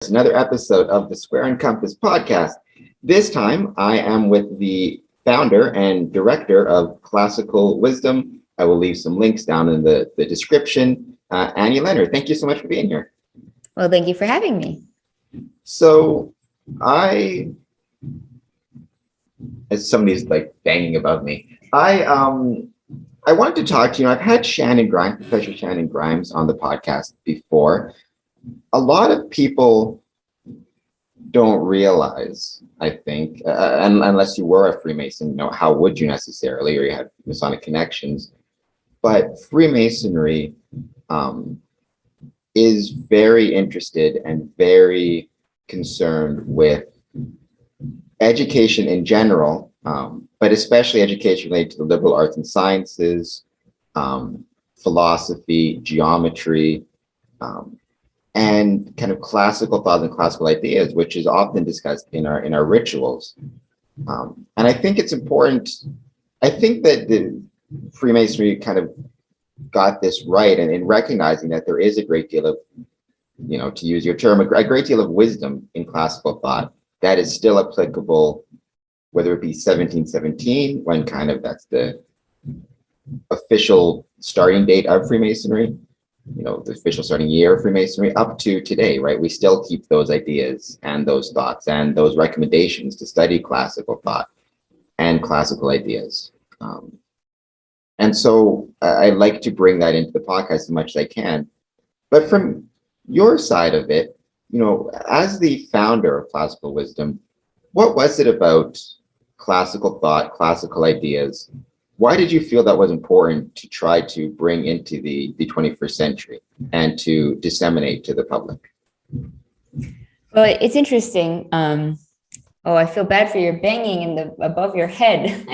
It's another episode of the Square and Compass podcast. This time, I am with the founder and director of Classical Wisdom. I will leave some links down in the description. Anya Leonard, thank you so much for being here. Well, thank you for having me. So, as somebody's like banging above me, I wanted to talk to you. I've had Professor Shannon Grimes on the podcast before. A lot of people don't realize, I think, unless you were a Freemason, how would you necessarily, or you had Masonic connections, but Freemasonry is very interested and very concerned with education in general, but especially education related to the liberal arts and sciences, philosophy, geometry, and kind of classical thoughts and classical ideas, which is often discussed in our rituals. And I think it's important. I think that the Freemasonry kind of got this right, and in recognizing that there is a great deal of, to use your term, a great deal of wisdom in classical thought that is still applicable, whether it be 1717, when kind of that's the official starting date of Freemasonry, the official starting year of Freemasonry, up to today, right? We still keep those ideas and those thoughts and those recommendations to study classical thought and classical ideas. And so I like to bring that into the podcast as much as I can. But from your side of it, as the founder of Classical Wisdom, what was it about classical thought, classical ideas? Why did you feel that was important to try to bring into the 21st century and to disseminate to the public? Well, it's interesting. I feel bad for your banging above your head.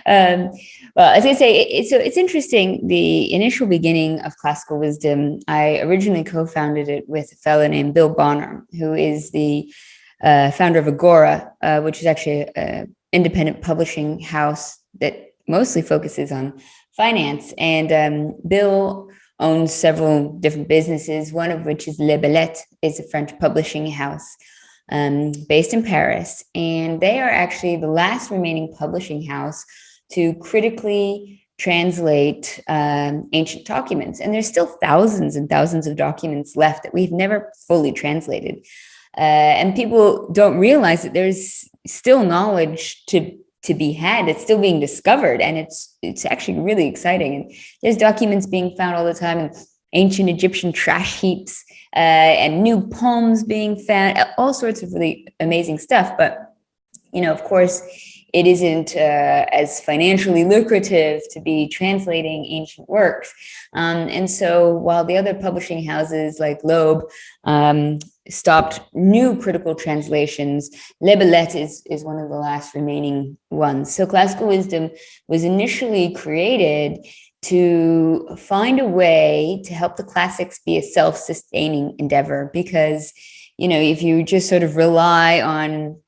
Well, I was going to say, it's interesting. The initial beginning of Classical Wisdom, I originally co-founded it with a fellow named Bill Bonner, who is the founder of Agora, which is actually an independent publishing house that mostly focuses on finance. And Bill owns several different businesses, one of which is Le Belette, is a French publishing house based in Paris. And they are actually the last remaining publishing house to critically translate ancient documents. And there's still thousands and thousands of documents left that we've never fully translated. And people don't realize that there's still knowledge to be had. It's still being discovered, and it's actually really exciting. And there's documents being found all the time, and ancient Egyptian trash heaps, and new poems being found, all sorts of really amazing stuff. But, of course, it isn't as financially lucrative to be translating ancient works. And so while the other publishing houses like Loeb stopped new critical translations, Le Belette is one of the last remaining ones. So Classical Wisdom was initially created to find a way to help the classics be a self-sustaining endeavor, because, if you just sort of rely on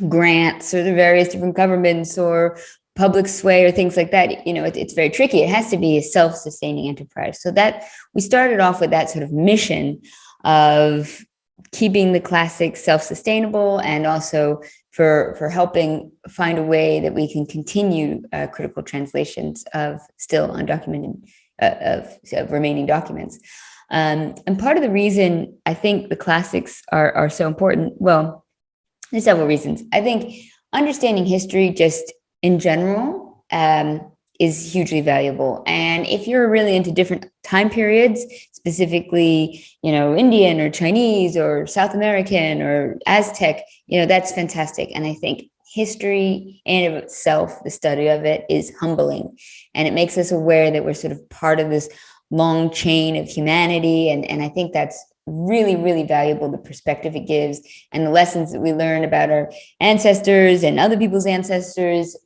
grants or the various different governments or public sway or things like that, it's very tricky. It has to be a self-sustaining enterprise. So that we started off with that sort of mission of keeping the classics self-sustainable, and also for helping find a way that we can continue critical translations of still undocumented of remaining documents. And part of the reason I think the classics are so important, well, there's several reasons. I think understanding history just in general is hugely valuable. And if you're really into different time periods, specifically, Indian or Chinese or South American or Aztec, that's fantastic. And I think history in of itself, the study of it, is humbling. And it makes us aware that we're sort of part of this long chain of humanity. And I think that's really, really valuable, the perspective it gives and the lessons that we learn about our ancestors and other people's ancestors.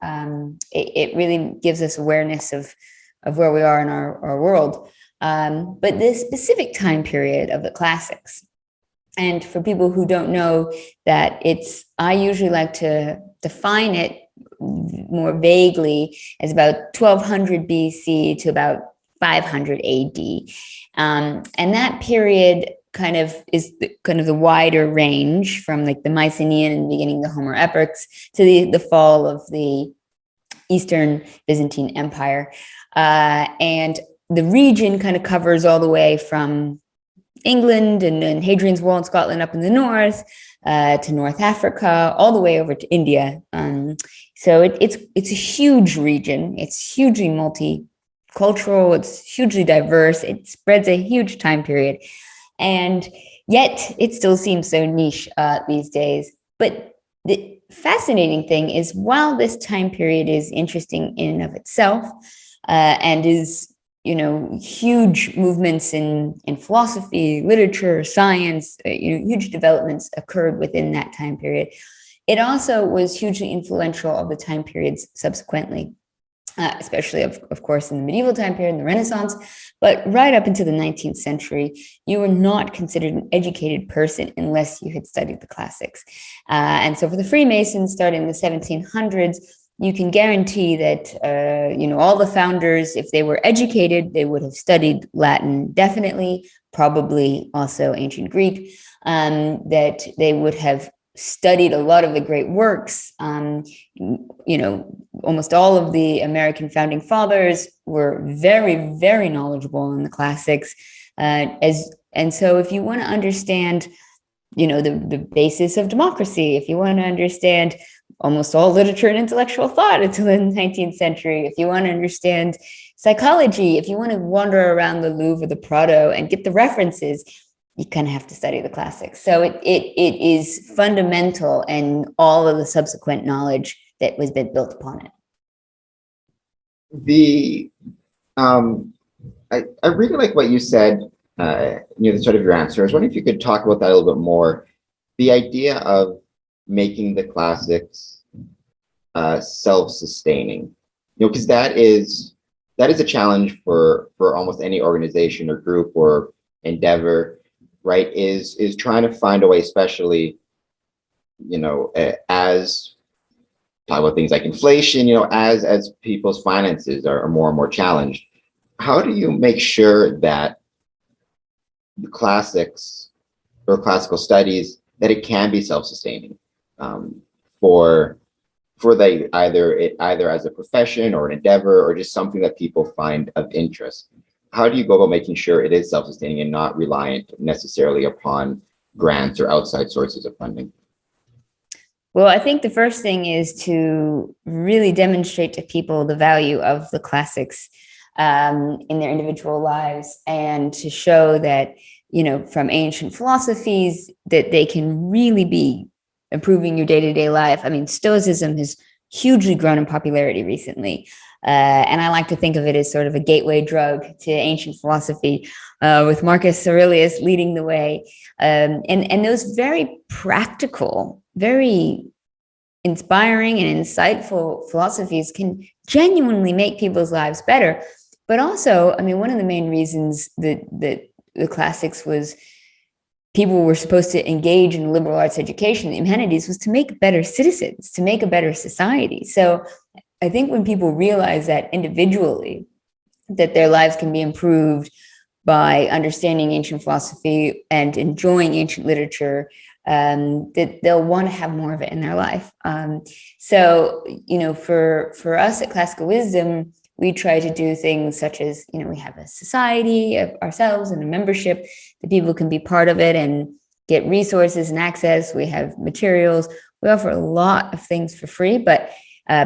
It really gives us awareness of where we are in our world. But this specific time period of the classics, and for people who don't know that, I usually like to define it more vaguely as about 1200 BC to about 500 AD. And that period kind of the wider range from like the Mycenaean and beginning the Homer epics to the fall of the Eastern Byzantine Empire. And the region kind of covers all the way from England and Hadrian's Wall in Scotland up in the north to North Africa, all the way over to India. So it's a huge region. It's hugely multicultural. It's hugely diverse. It spreads a huge time period. And yet it still seems so niche these days. But the fascinating thing is, while this time period is interesting in and of itself, and is, huge movements in philosophy, literature, science, huge developments occurred within that time period, it also was hugely influential of the time periods subsequently, especially, of course, in the medieval time period, in the Renaissance. But right up into the 19th century, you were not considered an educated person unless you had studied the classics. And so for the Freemasons, starting in the 1700s, you can guarantee that, all the founders, if they were educated, they would have studied Latin, definitely, probably also ancient Greek, that they would have studied a lot of the great works. Almost all of the American founding fathers were very, very knowledgeable in the classics. And so if you want to understand, the basis of democracy, if you want to understand almost all literature and intellectual thought until the 19th century, if you want to understand psychology, if you want to wander around the Louvre or the Prado and get the references, you kind of have to study the classics. So it is fundamental in all of the subsequent knowledge that was been built upon it. I really like what you said, the start of your answer. I was wondering if you could talk about that a little bit more. The idea of making the classics self-sustaining, because that is a challenge for almost any organization or group or endeavor, right? Is trying to find a way, especially, as talk about things like inflation, as people's finances are more and more challenged. How do you make sure that the classics or classical studies, that it can be self-sustaining for either as a profession or an endeavor or just something that people find of interest? How do you go about making sure it is self-sustaining and not reliant necessarily upon grants or outside sources of funding? Well, I think the first thing is to really demonstrate to people the value of the classics in their individual lives, and to show that, from ancient philosophies, that they can really be improving your day-to-day life. I mean, Stoicism has hugely grown in popularity recently. And I like to think of it as sort of a gateway drug to ancient philosophy, with Marcus Aurelius leading the way. And those very practical, very inspiring and insightful philosophies can genuinely make people's lives better. But also, I mean, one of the main reasons that the classics was people were supposed to engage in liberal arts education, the humanities, was to make better citizens, to make a better society. So I think when people realize that individually, that their lives can be improved by understanding ancient philosophy and enjoying ancient literature, that they'll want to have more of it in their life. So, for us at Classical Wisdom, we try to do things such as, we have a society of ourselves and a membership that people can be part of it and get resources and access. We have materials. We offer a lot of things for free, but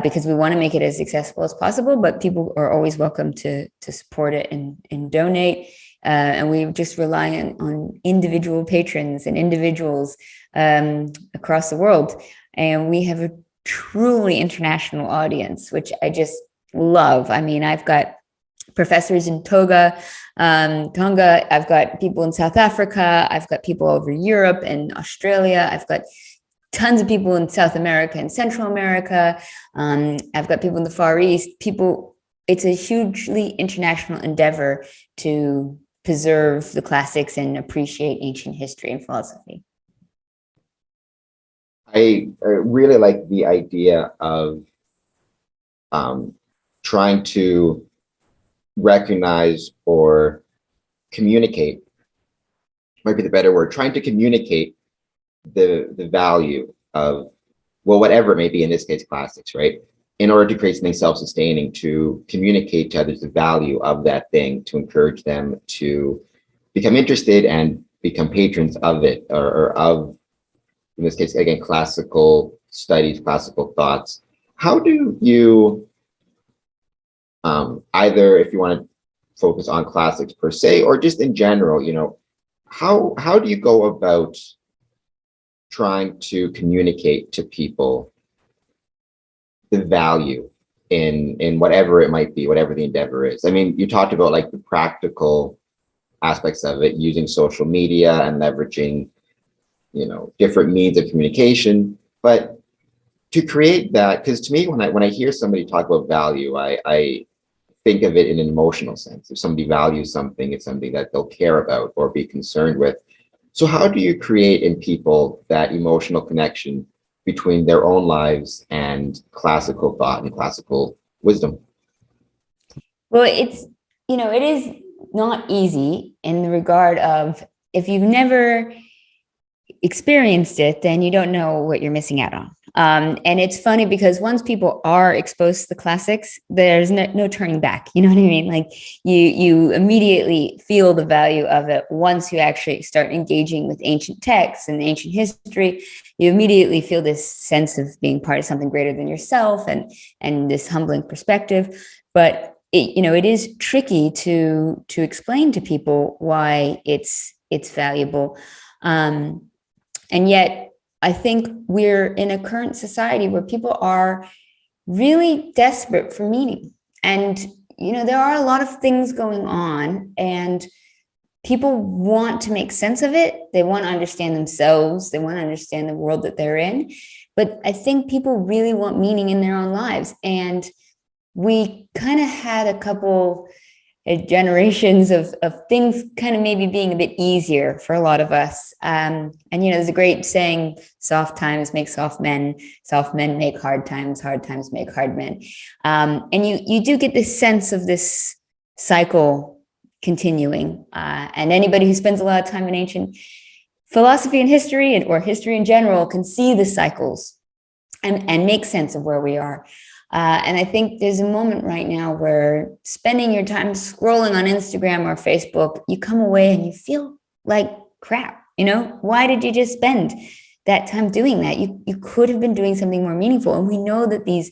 because we want to make it as accessible as possible, but people are always welcome to support it and donate. And we just rely on individual patrons and individuals across the world. And we have a truly international audience, which I just love. I mean, I've got professors in Tonga. I've got people in South Africa. I've got people over Europe and Australia. I've got tons of people in South America and Central America. I've got people in the Far East. It's a hugely international endeavor to preserve the classics and appreciate ancient history and philosophy. I really like the idea of trying to recognize or communicate might be the better word, trying to communicate the value of, well, whatever it may be, in this case, classics, right? In order to create something self-sustaining, to communicate to others the value of that thing, to encourage them to become interested and become patrons of it, or of, in this case, again, classical studies, classical thoughts. How do you, either if you want to focus on classics per se, or just in general, how do you go about trying to communicate to people the value in whatever it might be, whatever the endeavor is? I mean, you talked about like the practical aspects of it, using social media and leveraging, different means of communication, but to create that, because to me, when I hear somebody talk about value, I think of it in an emotional sense. If somebody values something, it's something that they'll care about or be concerned with. So how do you create in people that emotional connection between their own lives and classical thought and classical wisdom? Well, it is not easy in the regard of, if you've never experienced it, then you don't know what you're missing out on. And it's funny because once people are exposed to the classics, there's no turning back. You know what I mean? Like you immediately feel the value of it. Once you actually start engaging with ancient texts and ancient history, you immediately feel this sense of being part of something greater than yourself, and this humbling perspective. But it is tricky to explain to people why it's valuable. And yet, I think we're in a current society where people are really desperate for meaning. And, there are a lot of things going on, and people want to make sense of it. They want to understand themselves. They want to understand the world that they're in. But I think people really want meaning in their own lives. And we kind of had a couple generations of things kind of maybe being a bit easier for a lot of us. And, there's a great saying, soft times make soft men make hard times make hard men. And you do get this sense of this cycle continuing. And anybody who spends a lot of time in ancient philosophy and history, or history in general, can see the cycles and make sense of where we are. And I think there's a moment right now where spending your time scrolling on Instagram or Facebook, you come away and you feel like crap. Why did you just spend that time doing that? You could have been doing something more meaningful. And we know that these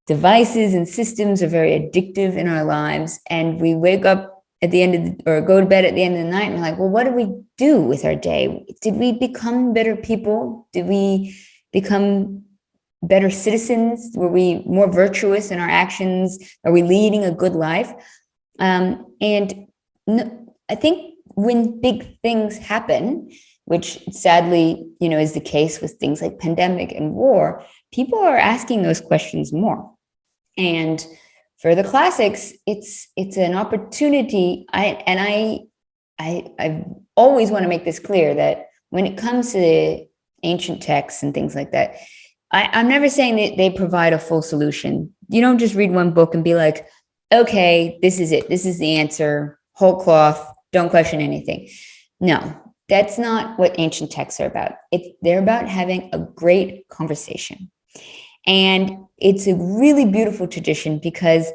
devices and systems are very addictive in our lives. And we wake up at the end or go to bed at the end of the night and we're like, well, what did we do with our day? Did we become better people? Did we become better citizens? Were we more virtuous in our actions? Are we leading a good life? And I think when big things happen, which sadly, is the case with things like pandemic and war, people are asking those questions more. And for the classics, it's an opportunity. I always want to make this clear that when it comes to the ancient texts and things like that, I'm never saying that they provide a full solution. You don't just read one book and be like, okay, this is it. This is the answer. Whole cloth. Don't question anything. No, that's not what ancient texts are about. They're about having a great conversation. And it's a really beautiful tradition because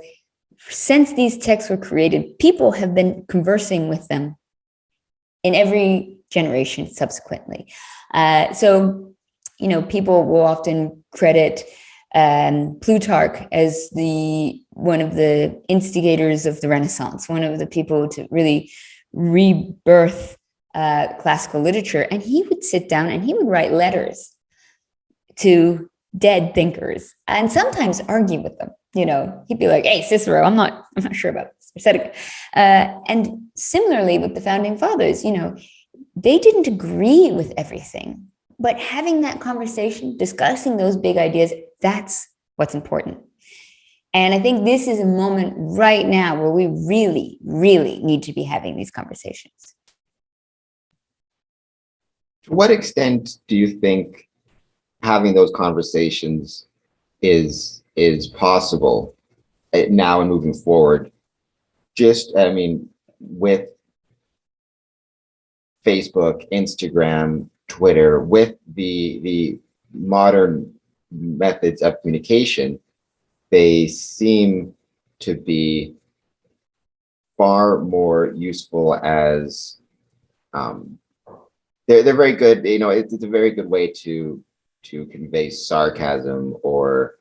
since these texts were created, people have been conversing with them in every generation subsequently. So people will often credit Plutarch as one of the instigators of the Renaissance, one of the people to really rebirth classical literature. And he would sit down and he would write letters to dead thinkers and sometimes argue with them. He'd be like, hey, Cicero, I'm not sure about this, or Seneca. And similarly with the founding fathers, they didn't agree with everything. But having that conversation, discussing those big ideas, that's what's important. And I think this is a moment right now where we really, really need to be having these conversations. To what extent do you think having those conversations is possible now and moving forward? With Facebook, Instagram, Twitter, with the modern methods of communication, they seem to be far more useful as they're very good. It's a very good way to convey sarcasm, or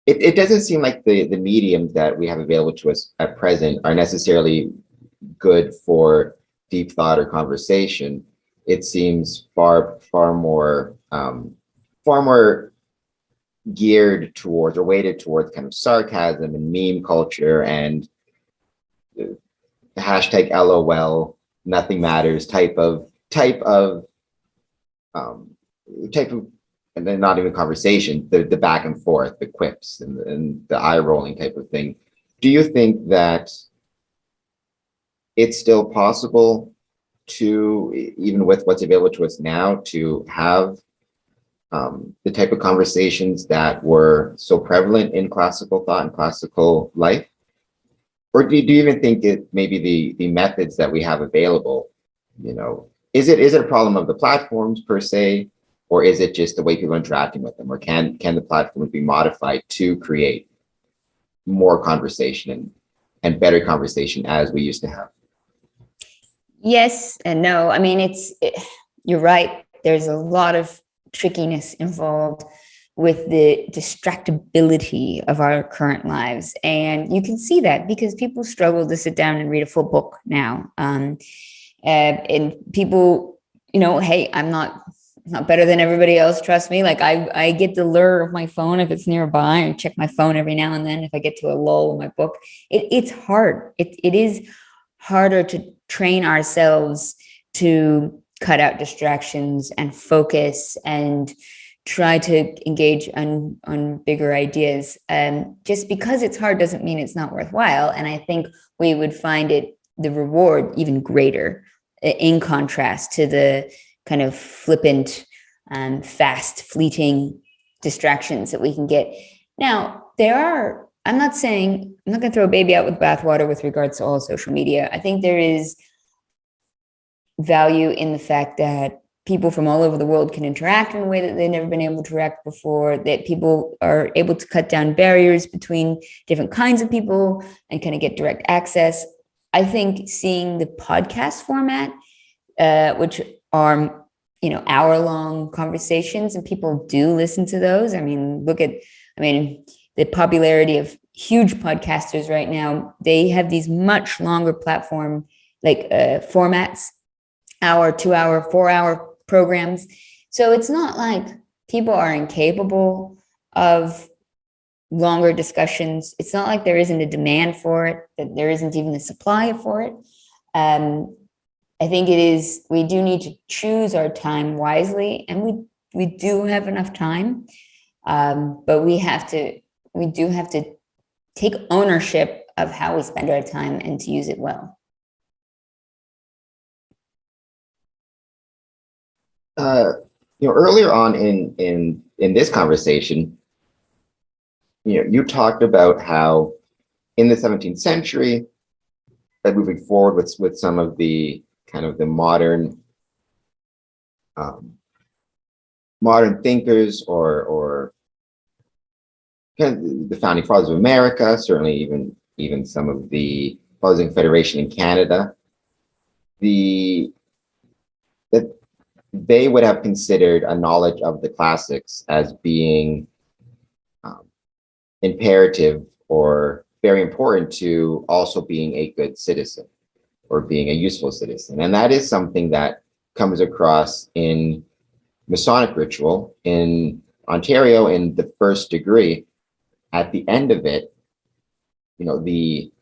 it doesn't seem like the mediums that we have available to us at present are necessarily good for deep thought or conversation. It seems far more geared towards, or weighted towards, kind of sarcasm and meme culture and the hashtag LOL, nothing matters type of, and then not even conversation, the back and forth, the quips and the eye rolling type of thing. Do you think that it's still possible to, even with what's available to us now, to have the type of conversations that were so prevalent in classical thought and classical life? Or do you even think it maybe the methods that we have available, is it a problem of the platforms per se, or is it just the way people are interacting with them? Or can the platforms be modified to create more conversation and better conversation as we used to have? Yes and no. I mean, you're right. There's a lot of trickiness involved with the distractibility of our current lives. And you can see that because people struggle to sit down and read a full book now. And people, hey, I'm not better than everybody else. Trust me. Like I get the lure of my phone if it's nearby. I check my phone every now and then if I get to a lull in my book. It's hard. It is harder to train ourselves to cut out distractions and focus and try to engage on bigger ideas. Just because it's hard doesn't mean it's not worthwhile. And I think we would find the reward even greater in contrast to the kind of flippant, fast, fleeting distractions that we can get. Now, I'm not going to throw a baby out with bathwater with regards to all social media. I think there is value in the fact that people from all over the world can interact in a way that they've never been able to interact before, that people are able to cut down barriers between different kinds of people and kind of get direct access. I think seeing the podcast format, which are, hour-long conversations, and people do listen to those. I mean, the popularity of huge podcasters right now. They have these much longer platform, formats, hour, 2 hour, 4 hour programs. So it's not like people are incapable of longer discussions. It's not like there isn't a demand for it, that there isn't even a supply for it. I think we do need to choose our time wisely, and we do have enough time, but we do have to take ownership of how we spend our time and to use it well. Earlier on in this conversation, you talked about how in the 17th century, that moving forward with some of the kind of the modern thinkers, or kind of the founding fathers of America, certainly even some of the fathers of the Confederation in Canada, that they would have considered a knowledge of the classics as being imperative or very important to also being a good citizen or being a useful citizen. And that is something that comes across in Masonic ritual in Ontario in the first degree. At the end of it, the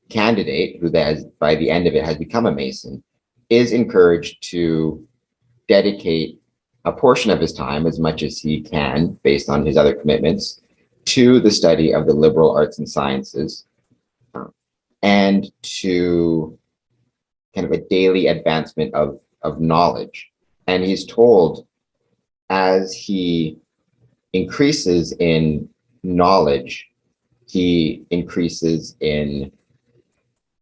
candidate who by the end of it has become a Mason is encouraged to dedicate a portion of his time, as much as he can, based on his other commitments, to the study of the liberal arts and sciences, and to kind of a daily advancement of knowledge. And he's told, as he increases in knowledge, he increases in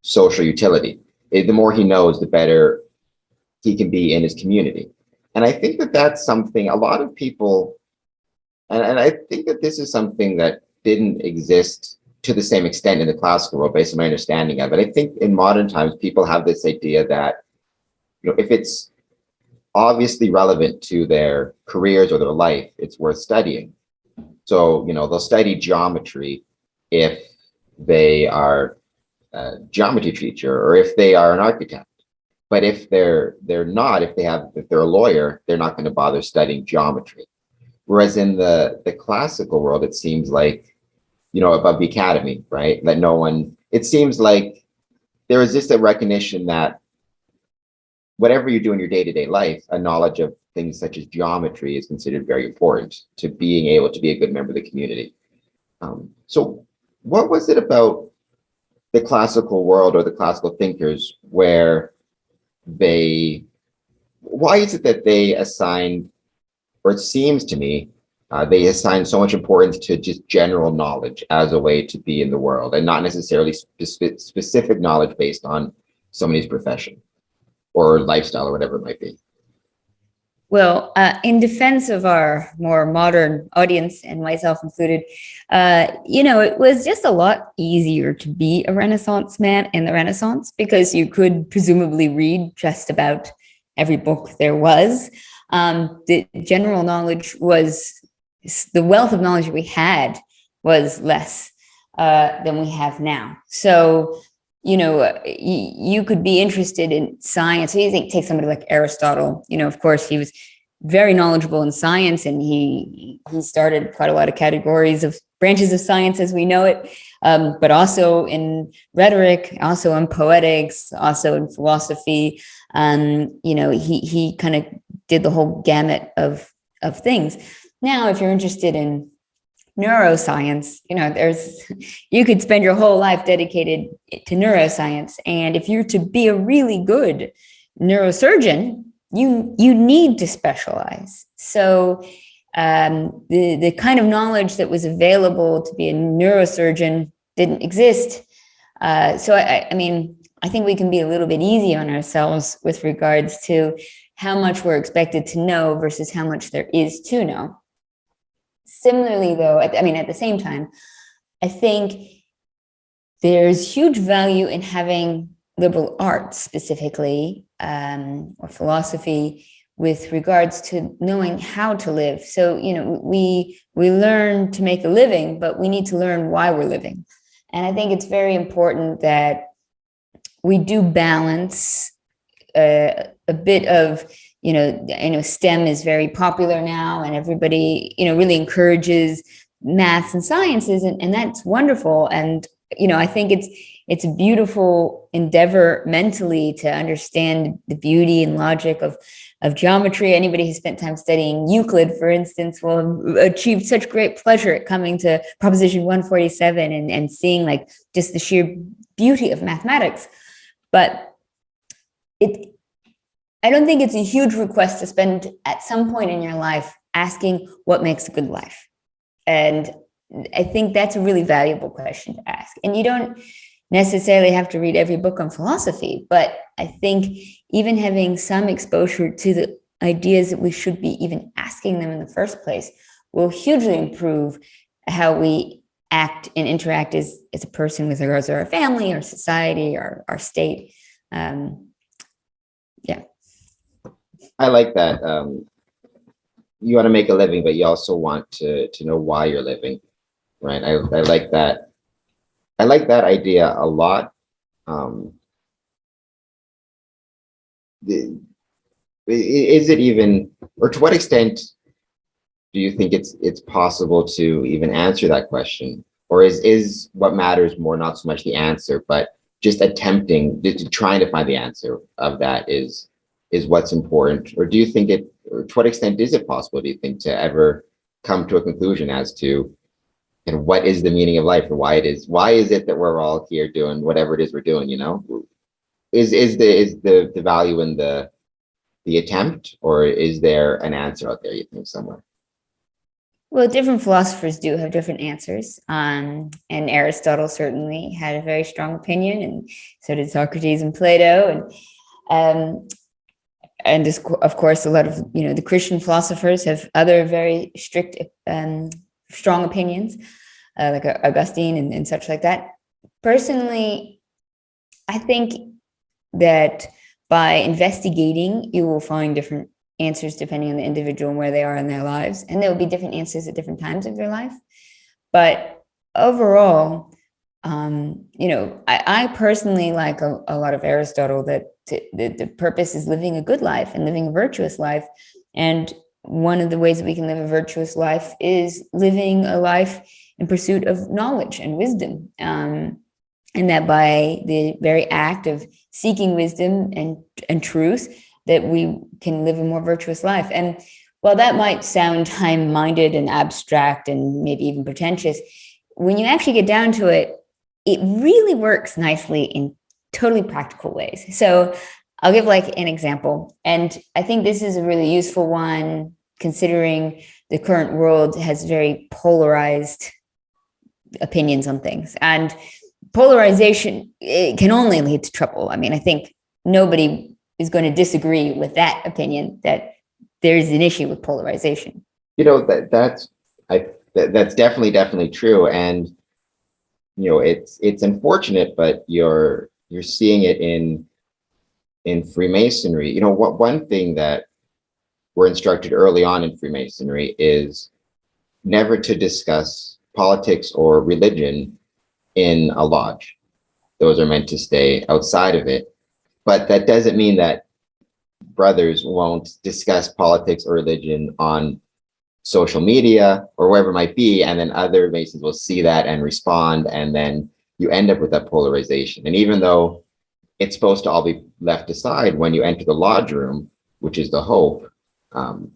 social utility. the more he knows, the better he can be in his community. And I think that that's something a lot of people, and I think that this is something that didn't exist to the same extent in the classical world, based on my understanding of it. I think in modern times, people have this idea that, if it's obviously relevant to their careers or their life, it's worth studying. So, they'll study geometry if they are a geometry teacher or if they are an architect. But if they're not, if they're a lawyer, they're not going to bother studying geometry. Whereas in the classical world, it seems like, above the academy, right? That it seems like there is just a recognition that whatever you do in your day-to-day life, a knowledge of things such as geometry is considered very important to being able to be a good member of the community. So what was it about the classical world or the classical thinkers where why is it that they assigned, or it seems to me, they assign so much importance to just general knowledge as a way to be in the world and not necessarily specific knowledge based on somebody's profession or lifestyle or whatever it might be? Well, in defense of our more modern audience and myself included, it was just a lot easier to be a Renaissance man in the Renaissance because you could presumably read just about every book there was. The general knowledge the wealth of knowledge we had was less than we have now. So, you could be interested in science. So you take somebody like Aristotle, of course, he was very knowledgeable in science, and he started quite a lot of categories of branches of science as we know it, but also in rhetoric, also in poetics, also in philosophy. He kind of did the whole gamut of things. Now, if you're interested in neuroscience, you could spend your whole life dedicated to neuroscience. And if you're to be a really good neurosurgeon, you need to specialize. So the kind of knowledge that was available to be a neurosurgeon didn't exist. So I think we can be a little bit easy on ourselves with regards to how much we're expected to know versus how much there is to know. Similarly, though, at the same time, I think there's huge value in having liberal arts specifically, or philosophy, with regards to knowing how to live. So, we learn to make a living, but we need to learn why we're living. And I think it's very important that we do balance a bit of, STEM is very popular now, and everybody, really encourages maths and sciences, and that's wonderful. And, I think it's a beautiful endeavor mentally to understand the beauty and logic of geometry. Anybody who spent time studying Euclid, for instance, will have achieved such great pleasure at coming to Proposition 147 and seeing like just the sheer beauty of mathematics. But I don't think it's a huge request to spend at some point in your life asking what makes a good life. And I think that's a really valuable question to ask. And you don't necessarily have to read every book on philosophy, but I think even having some exposure to the ideas that we should be even asking them in the first place will hugely improve how we act and interact as a person with regards to our family, our society, our state. Yeah. I like that. You want to make a living, but you also want to know why you're living, right? I like that. I like that idea a lot. Is it even, or to what extent do you think it's possible to even answer that question? Or is what matters more not so much the answer, but just attempting to trying to find the answer of that is what's important? Or do you think or to what extent is it possible, do you think, to ever come to a conclusion as to what is the meaning of life, or why is it that we're all here doing whatever it is we're doing? Is the value in the attempt, or is there an answer out there, you think, somewhere? Well, different philosophers do have different answers. And Aristotle certainly had a very strong opinion, and so did Socrates and Plato. Um, and this, of course, a lot of the Christian philosophers have other very strict, strong opinions, like Augustine and such like that. Personally, I think that by investigating, you will find different answers depending on the individual and where they are in their lives, and there will be different answers at different times of their life. But overall, I personally like a lot of Aristotle, that the purpose is living a good life and living a virtuous life. And one of the ways that we can live a virtuous life is living a life in pursuit of knowledge and wisdom. And that by the very act of seeking wisdom and truth, that we can live a more virtuous life. And while that might sound high-minded and abstract and maybe even pretentious, when you actually get down to it, it really works nicely in totally practical ways. So I'll give like an example. And I think this is a really useful one, considering the current world has very polarized opinions on things. And polarization, it can only lead to trouble. I mean, I think nobody is going to disagree with that opinion, that there's an issue with polarization. That's definitely true. And it's unfortunate, but you're seeing it in Freemasonry. One thing that we're instructed early on in Freemasonry is never to discuss politics or religion in a lodge. Those are meant to stay outside of it. But that doesn't mean that brothers won't discuss politics or religion on social media or wherever it might be, and then other Masons will see that and respond, and then you end up with that polarization. And even though it's supposed to all be left aside when you enter the lodge room, which is the hope,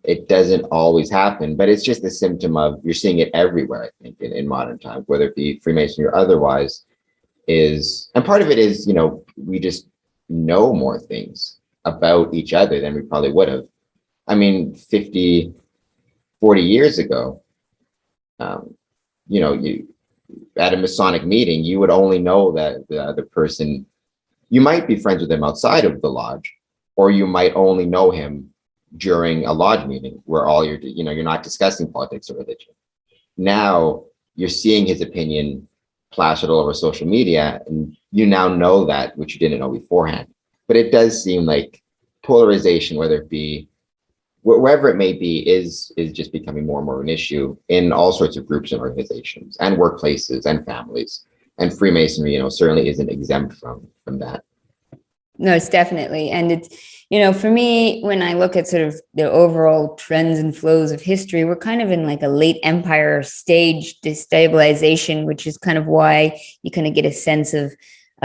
it doesn't always happen. But it's just a symptom of, you're seeing it everywhere, I think, in modern times, whether it be Freemasonry or otherwise. And part of it is, we just know more things about each other than we probably would have. I mean, 50, 40 years ago, you at a Masonic meeting, you would only know that the other person, you might be friends with them outside of the lodge, or you might only know him during a lodge meeting where you're not discussing politics or religion. Now you're seeing his opinion plastered all over social media, and you now know that, which you didn't know beforehand. But it does seem like polarization, whether it be wherever it may be, is just becoming more and more an issue in all sorts of groups and organizations and workplaces and families. And Freemasonry, certainly isn't exempt from that. No, it's definitely. And it's, for me, when I look at sort of the overall trends and flows of history, we're kind of in like a late empire stage destabilization, which is kind of why you kind of get a sense of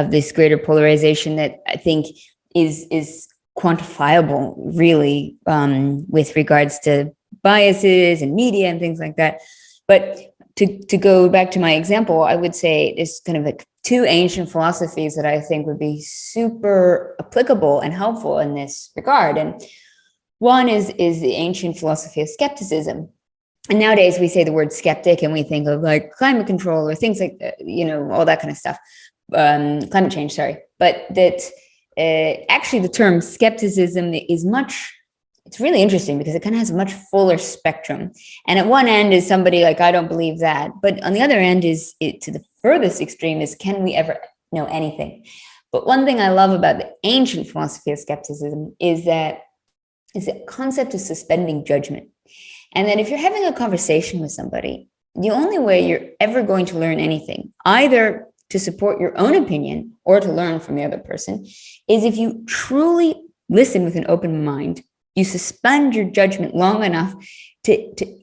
this greater polarization that I think is quantifiable, really, with regards to biases and media and things like that. But to go back to my example, I would say there's kind of like two ancient philosophies that I think would be super applicable and helpful in this regard. And one is the ancient philosophy of skepticism. And nowadays we say the word skeptic and we think of like climate control or things like, all that kind of stuff. Climate change, sorry. But that actually the term skepticism is it's really interesting because it kind of has a much fuller spectrum. And at one end is somebody like, I don't believe that. But on the other end is to the furthest extreme is, can we ever know anything? But one thing I love about the ancient philosophy of skepticism is the concept of suspending judgment. And that if you're having a conversation with somebody, the only way you're ever going to learn anything, either to support your own opinion or to learn from the other person, is if you truly listen with an open mind. You suspend your judgment long enough to,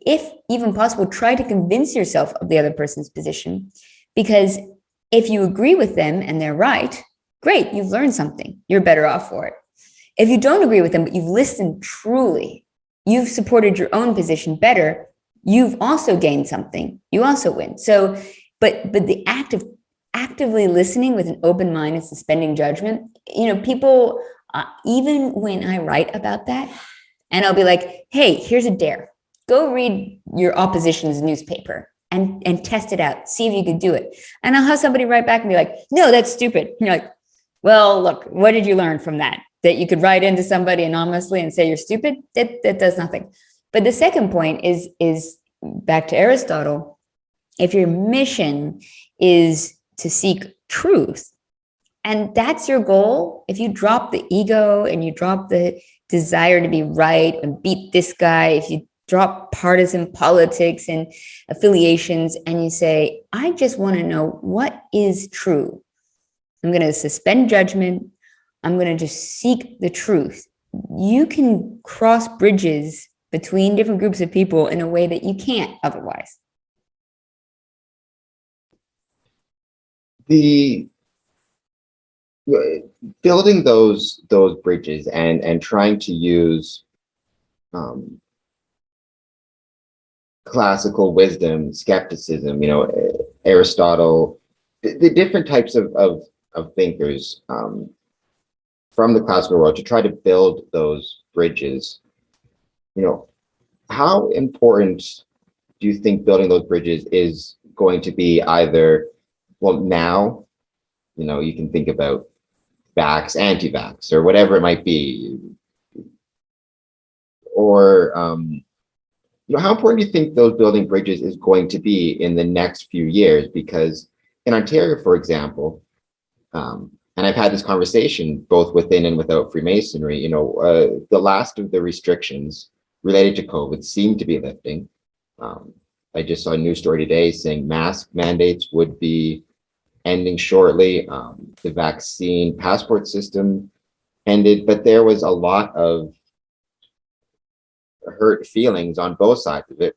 if even possible, try to convince yourself of the other person's position. Because if you agree with them and they're right, great, you've learned something. You're better off for it. If you don't agree with them, but you've listened truly, you've supported your own position better, you've also gained something. You also win. So, but the act of actively listening with an open mind and suspending judgment, people, even when I write about that, and I'll be like, hey, here's a dare. go read your opposition's newspaper and test it out. See if you could do it. And I'll have somebody write back and be like, no, that's stupid. And you're like, well, look, what did you learn from that? That you could write into somebody anonymously and say you're stupid? That does nothing. But the second point is back to Aristotle. If your mission is to seek truth, and that's your goal, if you drop the ego and you drop the desire to be right and beat this guy, if you drop partisan politics and affiliations and you say, I just want to know what is true. I'm going to suspend judgment. I'm going to just seek the truth. You can cross bridges between different groups of people in a way that you can't otherwise. The building those bridges and trying to use classical wisdom, skepticism, Aristotle, the different types of thinkers from the classical world to try to build those bridges. How important do you think building those bridges is going to be? Either, well, now, you can think about vax, anti-vax, or whatever it might be, or how important do you think those building bridges is going to be in the next few years? Because in Ontario, for example, and I've had this conversation both within and without Freemasonry, the last of the restrictions related to COVID seem to be lifting. I just saw a news story today saying mask mandates would be ending shortly. The vaccine passport system ended, but there was a lot of hurt feelings on both sides of it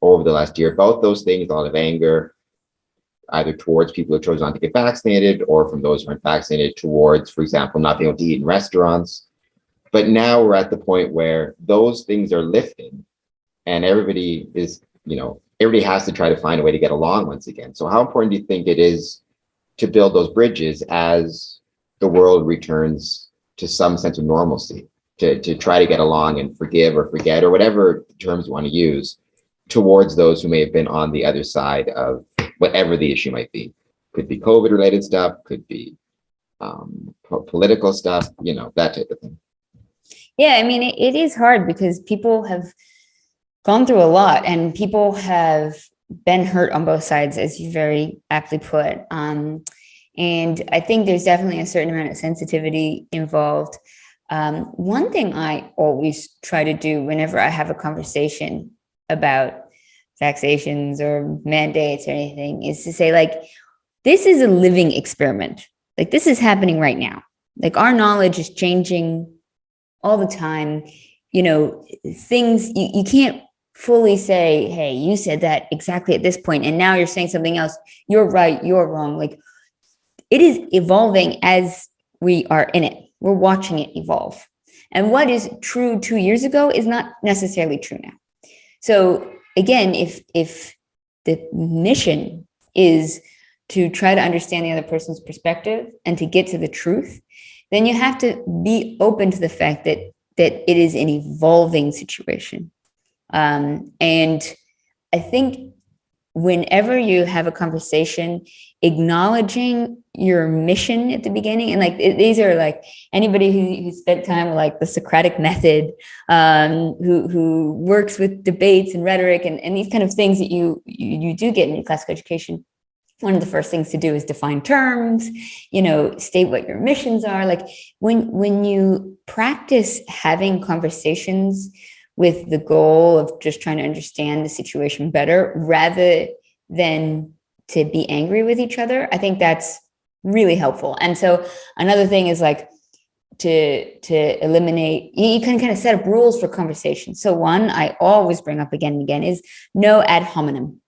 over the last year. Both those things, a lot of anger, either towards people who chose not to get vaccinated or from those who aren't vaccinated towards, for example, not being able to eat in restaurants. But now we're at the point where those things are lifting and everybody is, everybody has to try to find a way to get along once again. So how important do you think it is to build those bridges as the world returns to some sense of normalcy, to try to get along and forgive or forget or whatever terms you want to use towards those who may have been on the other side of whatever the issue might be? Could be COVID related stuff, could be political stuff, that type of thing. Yeah, I mean, it is hard because people have gone through a lot and people have been hurt on both sides, as you very aptly put. And I think there's definitely a certain amount of sensitivity involved. One thing I always try to do whenever I have a conversation about vaccinations or mandates or anything is to say, like, this is a living experiment. Like, this is happening right now. Like, our knowledge is changing all the time. Things you can't fully say, hey, you said that exactly at this point, and now you're saying something else. You're right, you're wrong. Like, it is evolving as we are in it. We're watching it evolve. And what is true 2 years ago is not necessarily true now. So again, if the mission is to try to understand the other person's perspective and to get to the truth, then you have to be open to the fact that it is an evolving situation. And I think whenever you have a conversation, acknowledging your mission at the beginning, and like these are like anybody who spent time with like the Socratic method, who works with debates and rhetoric and these kind of things that you do get in classical education. One of the first things to do is define terms, state what your missions are. Like when you practice having conversations with the goal of just trying to understand the situation better rather than to be angry with each other, I think that's really helpful. And so another thing is like to eliminate, you can kind of set up rules for conversation. So one I always bring up again and again is no ad hominem.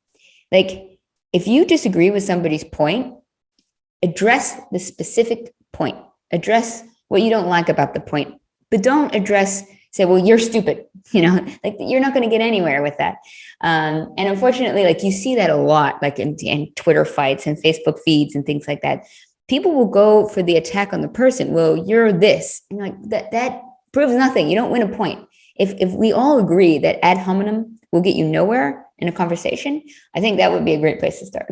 Like, if you disagree with somebody's point, address the specific point, address what you don't like about the point, but don't say, well, you're stupid, like you're not going to get anywhere with that. And unfortunately, like you see that a lot, like in Twitter fights and Facebook feeds and things like that. People will go for the attack on the person. Well, you're this, and like that proves nothing. You don't win a point. if we all agree that ad hominem will get you nowhere in a conversation, I think that would be a great place to start.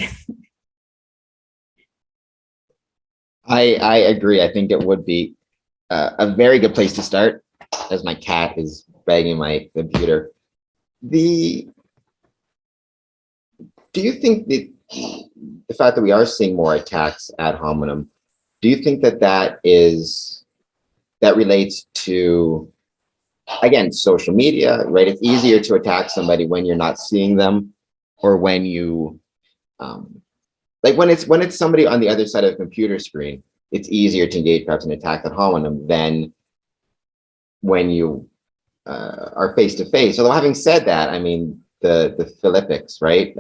I agree. I think it would be a very good place to start, as my cat is banging my computer. Do you think that the fact that we are seeing more attacks ad hominem, do you think that that relates to, again, social media, right? It's easier to attack somebody when you're not seeing them, or when you, like when it's somebody on the other side of the computer screen, it's easier to engage perhaps an attack ad hominem than when you are face to face. Although having said that, I mean, the Philippics, right?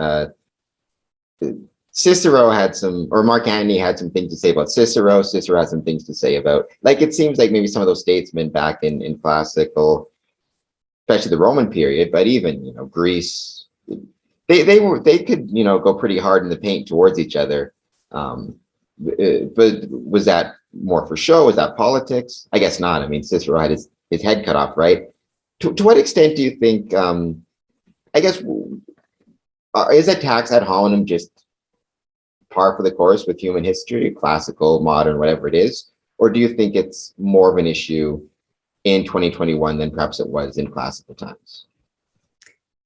Cicero had some, or Mark Antony had some things to say about Cicero. Cicero had some things to say about, like, it seems like maybe some of those statesmen back in classical, especially the Roman period, but even, Greece, they could, go pretty hard in the paint towards each other. But was that more for show? Was that politics? I guess not. I mean, Cicero had his head cut off, right? To what extent do you think, I guess, is attacks ad hominem just par for the course with human history, classical, modern, whatever it is? Or do you think it's more of an issue in 2021 than perhaps it was in classical times?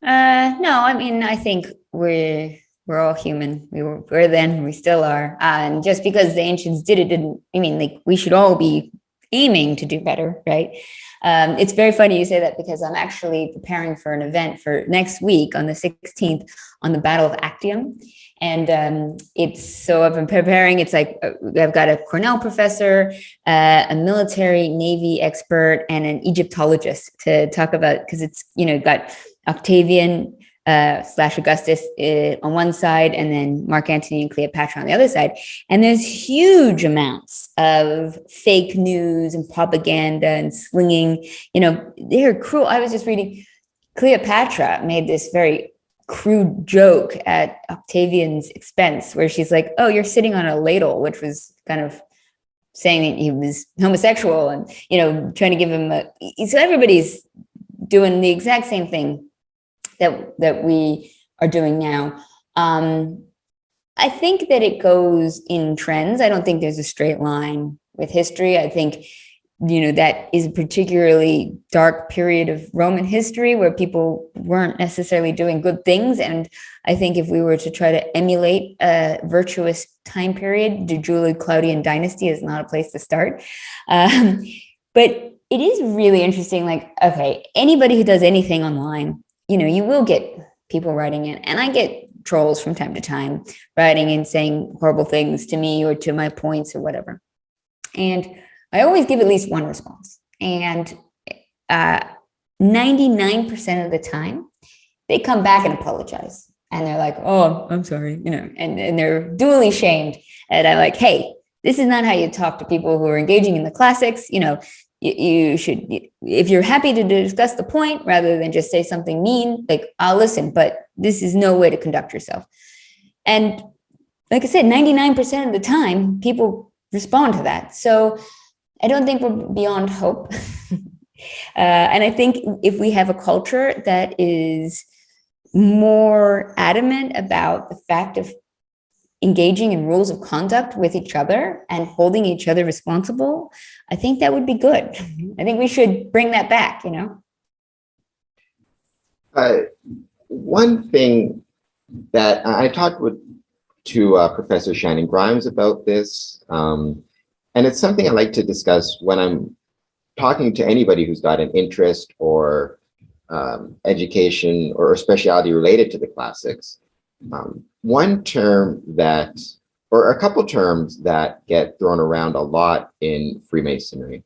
No, I mean, I think we're all human. We're then, we still are. And just because the ancients did it, like, we should all be aiming to do better, right? It's very funny you say that, because I'm actually preparing for an event for next week on the 16th on the Battle of Actium. And I've been preparing, it's like, I've got a Cornell professor, a military Navy expert, and an Egyptologist to talk about, because it's, got Octavian / Augustus on one side, and then Mark Antony and Cleopatra on the other side. And there's huge amounts of fake news and propaganda and slinging, they're cruel. I was just reading, Cleopatra made this very crude joke at Octavian's expense, where she's like, "Oh, you're sitting on a ladle," which was kind of saying that he was homosexual, and, trying to give him so everybody's doing the exact same thing that we are doing now. I think that it goes in trends. I don't think there's a straight line with history. I think, that is a particularly dark period of Roman history where people weren't necessarily doing good things. And I think if we were to try to emulate a virtuous time period, the Julio-Claudian dynasty is not a place to start. But it is really interesting. Like, okay, anybody who does anything online, you will get people writing in, and I get trolls from time to time writing and saying horrible things to me or to my points or whatever. And I always give at least one response. And 99% of the time, they come back and apologize. And they're like, "Oh, I'm sorry," and they're duly shamed. And I'm like, "Hey, this is not how you talk to people who are engaging in the classics. You should, if you're happy to discuss the point rather than just say something mean, like, I'll listen, but this is no way to conduct yourself." And like I said, 99% of the time, people respond to that. So I don't think we're beyond hope. And I think if we have a culture that is more adamant about the fact of engaging in rules of conduct with each other and holding each other responsible, I think that would be good. I think we should bring that back, One thing that I talked to Professor Shannon Grimes about this, and it's something I like to discuss when I'm talking to anybody who's got an interest or education or specialty related to the classics. One term that, or a couple terms that get thrown around a lot in Freemasonry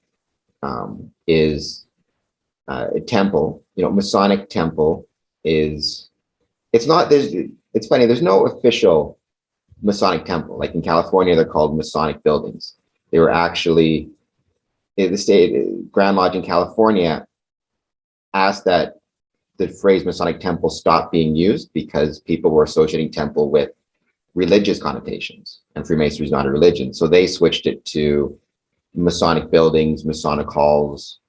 is a temple. Masonic Temple it's funny, there's no official Masonic Temple. Like in California, they're called Masonic buildings. They were actually, the state Grand Lodge in California asked that the phrase Masonic Temple stop being used because people were associating temple with religious connotations, and Freemasonry is not a religion. So they switched it to Masonic buildings, Masonic halls.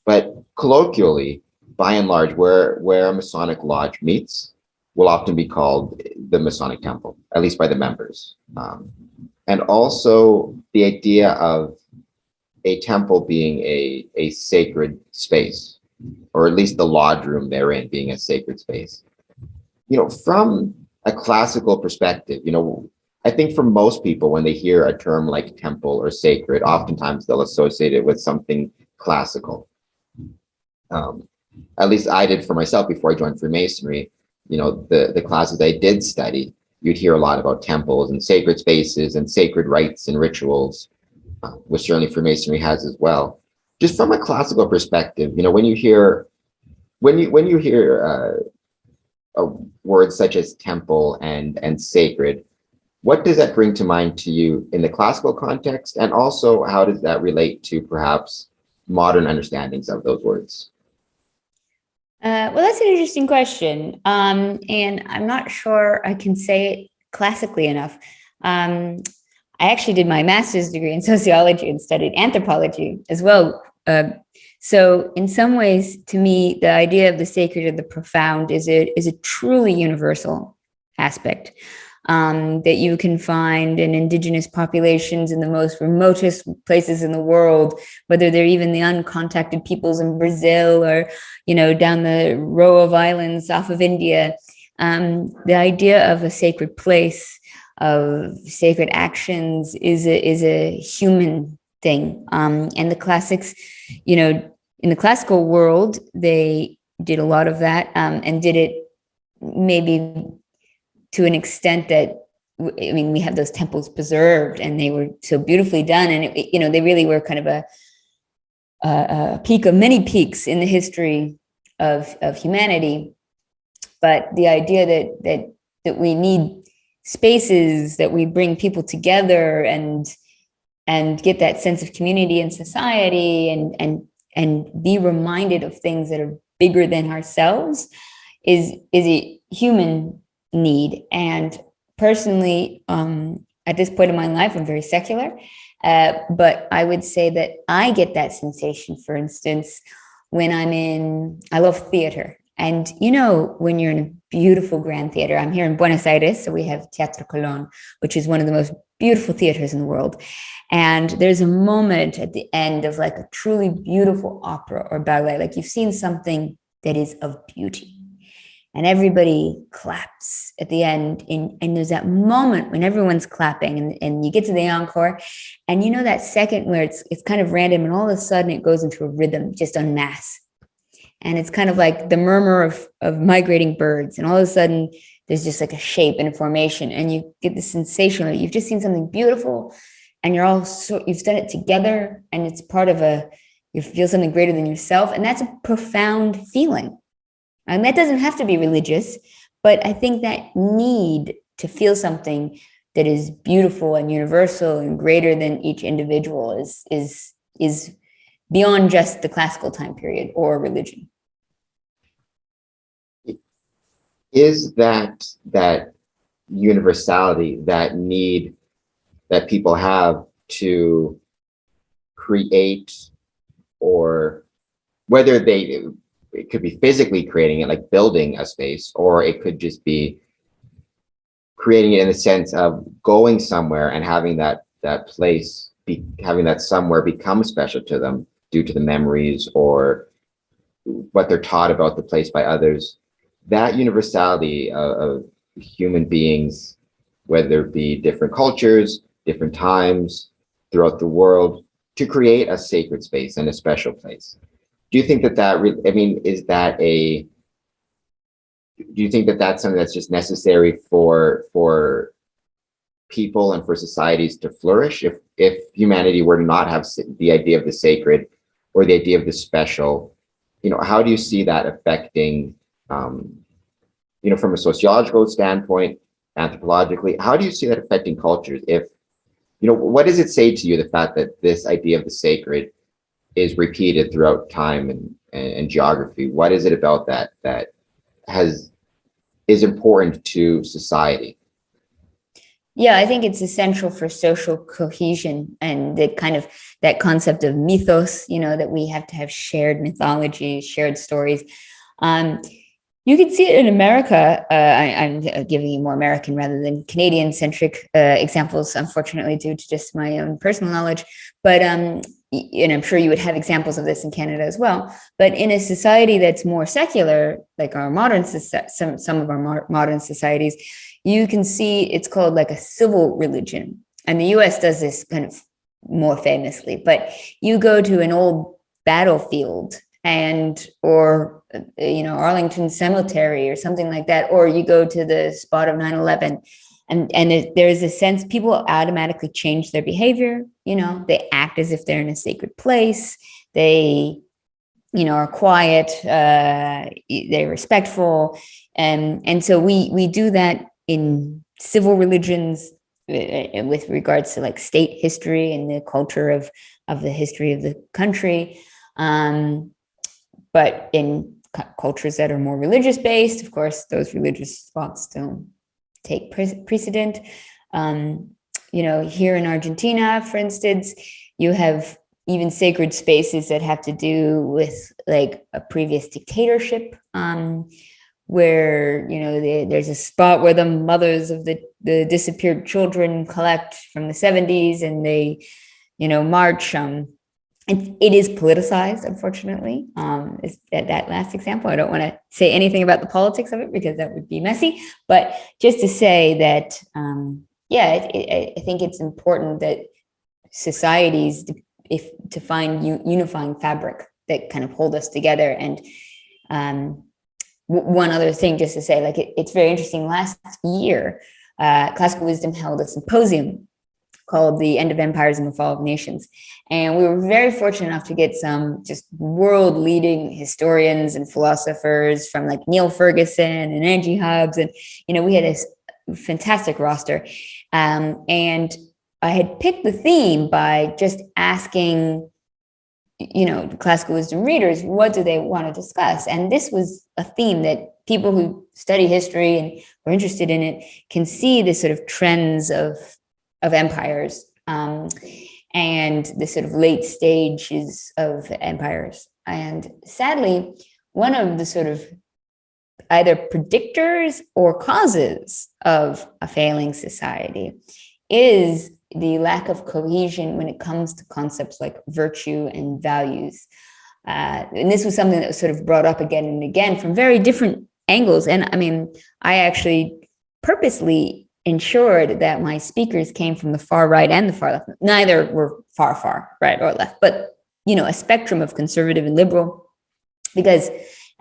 But colloquially, by and large, where a Masonic lodge meets will often be called the Masonic Temple, at least by the members. And also the idea of a temple being a sacred space, or at least the lodge room therein being a sacred space. From a classical perspective, I think for most people, when they hear a term like temple or sacred, oftentimes they'll associate it with something classical. At least I did for myself before I joined Freemasonry. The classes I did study, you'd hear a lot about temples and sacred spaces and sacred rites and rituals, which certainly Freemasonry has as well. Just from a classical perspective, when you hear a word such as temple and sacred, what does that bring to mind to you in the classical context? And also, how does that relate to perhaps modern understandings of those words? Well, that's an interesting question. And I'm not sure I can say it classically enough. I actually did my master's degree in sociology and studied anthropology as well. So in some ways, to me, the idea of the sacred or the profound is a truly universal aspect that you can find in indigenous populations in the most remotest places in the world, whether they're even the uncontacted peoples in Brazil or, down the row of islands off of India. The idea of a sacred place, of sacred actions is a human thing. And the classics, in the classical world, they did a lot of that and did it maybe to an extent that, we have those temples preserved and they were so beautifully done. And, they really were kind of a peak of many peaks in the history of humanity. But the idea that we need spaces, that we bring people together and get that sense of community and society and be reminded of things that are bigger than ourselves is a human need. And personally, at this point in my life, I'm very secular, but I would say that I get that sensation, for instance, when I love theater. And when you're in a beautiful grand theater, I'm here in Buenos Aires, so we have Teatro Colón, which is one of the most beautiful theaters in the world. And there's a moment at the end of like a truly beautiful opera or ballet, like you've seen something that is of beauty. And everybody claps at the end. And there's that moment when everyone's clapping and you get to the encore. And that second where it's kind of random and all of a sudden it goes into a rhythm just en masse. And it's kind of like the murmur of migrating birds. And all of a sudden there's just like a shape and a formation. And you get the sensation that you've just seen something beautiful and you've done it together. And it's part of you feel something greater than yourself. And that's a profound feeling. And that doesn't have to be religious, but I think that need to feel something that is beautiful and universal and greater than each individual is beyond just the classical time period or religion. Is that universality, that need that people have to create, or whether it could be physically creating it, like building a space, or it could just be creating it in the sense of going somewhere and having that place, having that somewhere become special to them due to the memories or what they're taught about the place by others. That universality of human beings, whether it be different cultures, different times throughout the world, to create a sacred space and a special place. Do you think do you think that that's something that's just necessary for people and for societies to flourish? If humanity were to not have the idea of the sacred or the idea of the special, how do you see that affecting, from a sociological standpoint, anthropologically, how do you see that affecting cultures? What does it say to you, the fact that this idea of the sacred is repeated throughout time and geography? What is it about that is important to society? Yeah, I think it's essential for social cohesion and the kind of that concept of mythos, that we have to have shared mythology, shared stories. Um, you can see it in America. I'm giving you more American rather than Canadian centric examples, unfortunately, due to just my own personal knowledge. But and I'm sure you would have examples of this in Canada as well. But in a society that's more secular, like our modern some of our modern societies, you can see it's called like a civil religion, and the U.S. does this kind of more famously. But you go to an old battlefield or Arlington Cemetery or something like that, or you go to the spot of 9/11, and there's a sense people automatically change their behavior. They act as if they're in a sacred place. They are quiet, they're respectful, and so we do that in civil religions with regards to like state history and the culture of the history of the country. But in cultures that are more religious based, of course, those religious spots don't take precedent. Here in Argentina, for instance, you have even sacred spaces that have to do with like a previous dictatorship, where there's a spot where the mothers of the disappeared children collect from the 70s, and they march. It is politicized, unfortunately. That last example, I don't want to say anything about the politics of it because that would be messy. But just to say that, I think it's important that societies, to find unifying fabric that kind of hold us together. And one other thing, just to say, like it's very interesting. Last year, Classical Wisdom held a symposium called The End of Empires and the Fall of Nations. And we were very fortunate enough to get some just world-leading historians and philosophers from like Neil Ferguson and Angie Hobbs. And, we had a fantastic roster. And I had picked the theme by just asking, Classical Wisdom readers, what do they want to discuss? And this was a theme that people who study history and are interested in it can see the sort of trends of empires, and the sort of late stages of empires. And sadly, one of the sort of either predictors or causes of a failing society is the lack of cohesion when it comes to concepts like virtue and values. And this was something that was sort of brought up again and again from very different angles. And I mean, I actually purposely ensured that my speakers came from the far right and the far left. Neither were far right or left, but a spectrum of conservative and liberal. Because,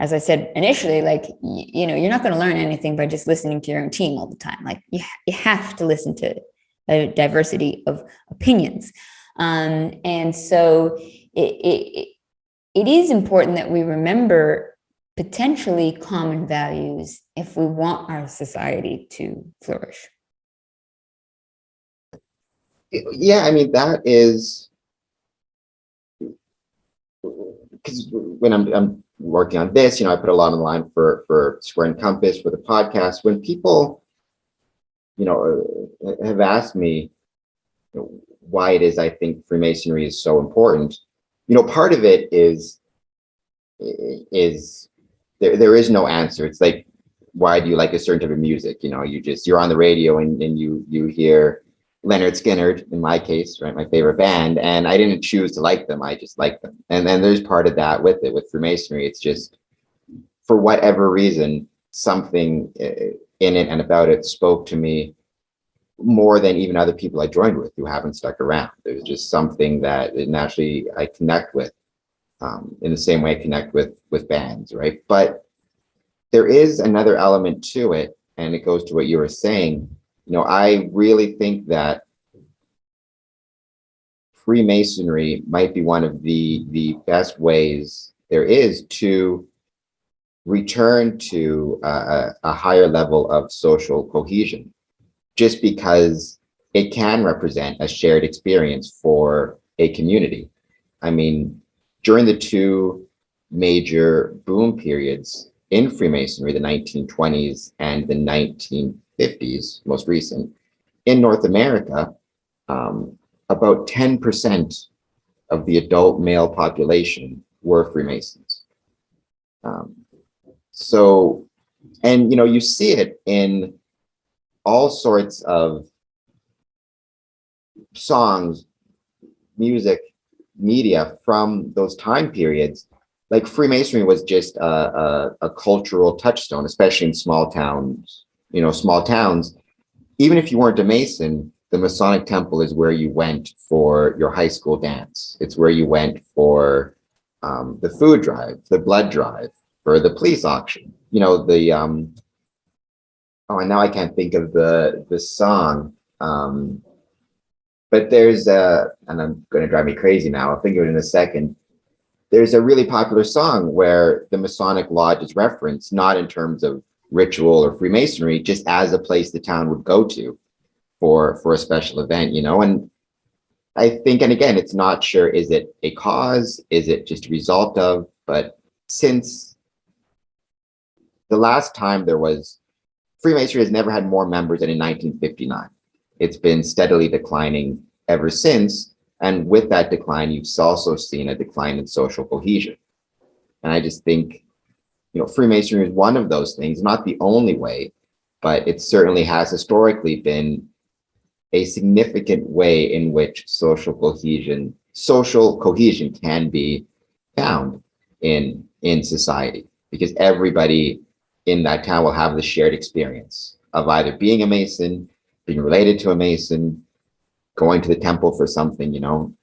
as I said initially, like you're not going to learn anything by just listening to your own team all the time. Like you have to listen to a diversity of opinions, and so it is important that we remember potentially common values if we want our society to flourish. Yeah, I mean, that is because when I'm working on this, I put a lot on the line for Square and Compass, for the podcast. When people, have asked me why it is I think Freemasonry is so important, part of it is there is no answer. It's like, why do you like a certain type of music? You're on the radio and you hear Leonard Skinner, in my case, right, my favorite band, and I didn't choose to like them, I just like them. And then there's part of that with Freemasonry. It's just, for whatever reason, something in it and about it spoke to me more than even other people I joined with who haven't stuck around. There's just something that naturally I connect with, in the same way I connect with bands, right? But there is another element to it, and it goes to what you were saying. I really think that Freemasonry might be one of the best ways there is to return to a higher level of social cohesion, just because it can represent a shared experience for a community. I mean, during the two major boom periods in Freemasonry, the 1920s and the 1950s, most recent, in North America, about 10% of the adult male population were Freemasons. So, and you see it in all sorts of songs, music, media from those time periods. Like Freemasonry was just a cultural touchstone, especially in small towns. Small towns, even if you weren't a Mason, the Masonic Temple is where you went for your high school dance. It's where you went for the food drive, the blood drive, for the police auction. And now I can't think of the song. But there's and I'm going to drive me crazy now. I'll think of it in a second. There's a really popular song where the Masonic Lodge is referenced, not in terms of ritual or Freemasonry, just as a place the town would go to for a special event, And I think, and again, it's not sure, is it a cause? Is it just a result of? But since the last time there was, Freemasonry has never had more members than in 1959. It's been steadily declining ever since. And with that decline, you've also seen a decline in social cohesion. And I just think, Freemasonry is one of those things, not the only way, but it certainly has historically been a significant way in which social cohesion can be found in society, because everybody in that town will have the shared experience of either being a Mason, being related to a Mason, going to the temple for something, and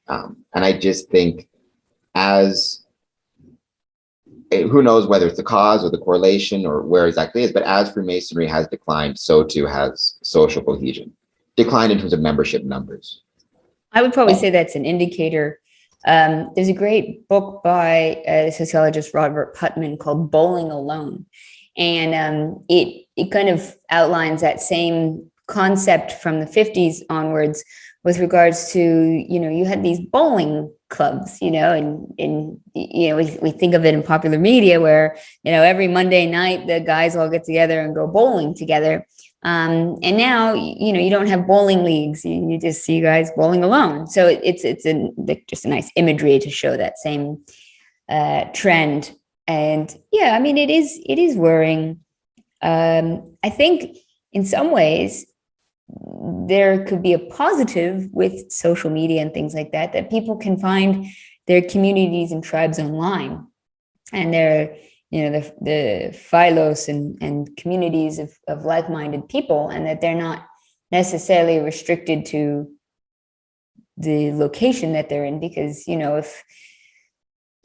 I just think, who knows whether it's the cause or the correlation or where exactly it is, but as Freemasonry has declined, so too has social cohesion. Declined in terms of membership numbers. I would probably say that's an indicator. There's a great book by the sociologist Robert Putnam called Bowling Alone. And it kind of outlines that same concept from the 50s onwards with regards to, you had these bowling clubs, and we think of it in popular media where, every Monday night, the guys all get together and go bowling together. And now, you don't have bowling leagues. You just see guys bowling alone. So it's just a nice imagery to show that same trend. And yeah, I mean, it is worrying. I think in some ways there could be a positive with social media and things like that people can find their communities and tribes online, and they're, the philos and communities of like-minded people, and that they're not necessarily restricted to the location that they're in, because, if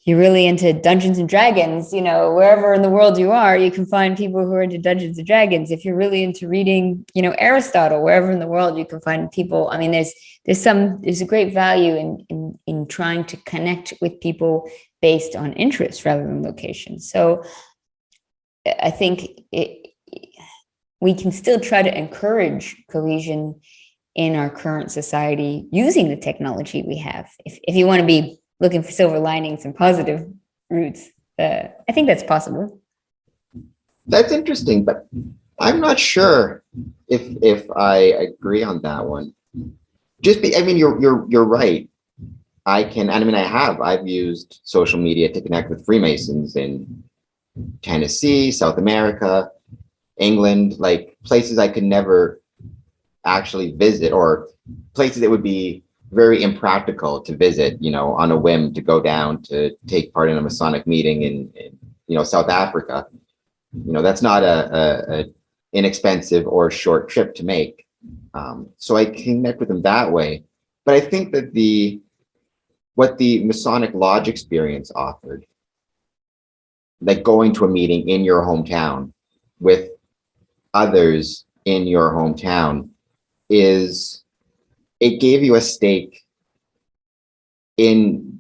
you're really into Dungeons and Dragons, wherever in the world you are, you can find people who are into Dungeons and Dragons. If you're really into reading, Aristotle, wherever in the world you can find people. I mean, there's a great value in trying to connect with people based on interest rather than location. So I think we can still try to encourage cohesion in our current society using the technology we have. If you want to be looking for silver linings and positive roots, I think that's possible. That's interesting, but I'm not sure if I agree on that one. You're right. I've used social media to connect with Freemasons in Tennessee, South America, England, like places I could never actually visit, or places that would be very impractical to visit, on a whim, to go down to take part in a Masonic meeting in South Africa. That's not a inexpensive or short trip to make. So I connect with them that way. But I think that what the Masonic Lodge experience offered, like going to a meeting in your hometown with others in your hometown, it gave you a stake in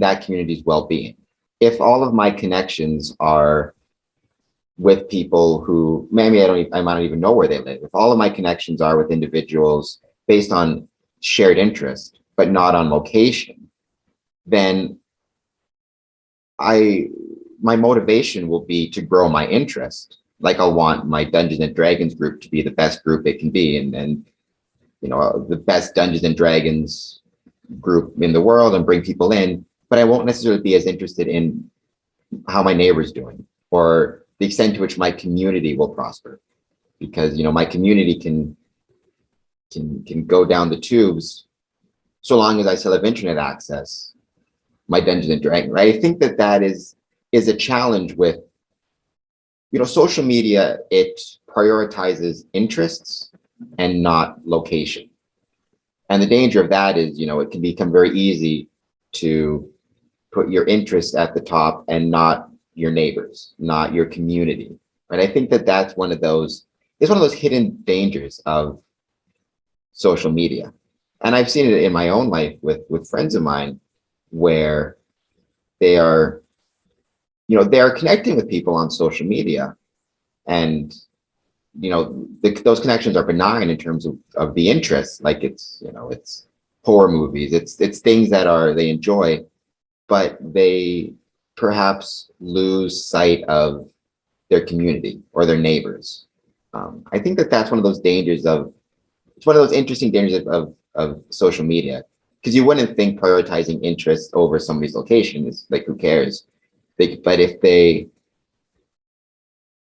that community's well-being. If all of my connections are with people who maybe I might not even know where they live, if all of my connections are with individuals based on shared interest but not on location, then my motivation will be to grow my interest. Like, I'll want my Dungeons and Dragons group to be the best group it can be, and the best Dungeons and Dragons group in the world and bring people in, but I won't necessarily be as interested in how my neighbor's doing or the extent to which my community will prosper, because my community can go down the tubes so long as I still have internet access. My Dungeons and Dragons, right? I think that is a challenge with social media. It prioritizes interests and not location, and the danger of that is it can become very easy to put your interests at the top and not your neighbors, not your community, right? I think that's one of those hidden dangers of social media. And I've seen it in my own life with friends of mine, where they are connecting with people on social media, and those connections are benign in terms of the interests, like it's horror movies, it's things that they enjoy, but they perhaps lose sight of their community or their neighbors. I think that's one of those dangers it's one of those interesting dangers of social media, because you wouldn't think prioritizing interest over somebody's location is like, who cares? But if they,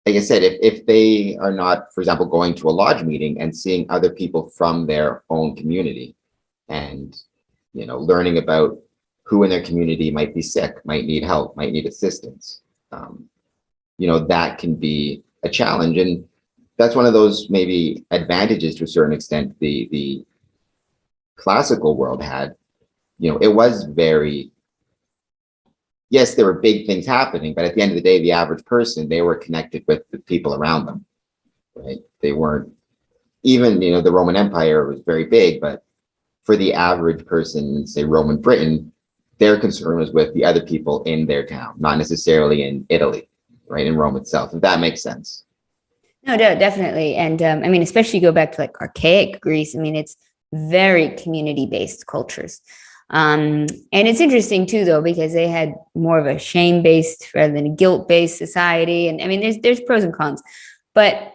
like I said, if they are not, for example, going to a lodge meeting and seeing other people from their own community, and learning about who in their community might be sick, might need help, might need assistance, that can be a challenge. And that's one of those maybe advantages to a certain extent the classical world had. It was very, yes, there were big things happening, but at the end of the day, the average person, they were connected with the people around them, right? They weren't, even, the Roman Empire was very big, but for the average person in, say, Roman Britain, their concern was with the other people in their town, not necessarily in Italy, right? In Rome itself, if that makes sense. No, definitely. And I mean, especially go back to like archaic Greece. I mean, it's very community-based cultures. And it's interesting too, though, because they had more of a shame-based rather than a guilt-based society. And I mean, there's pros and cons, but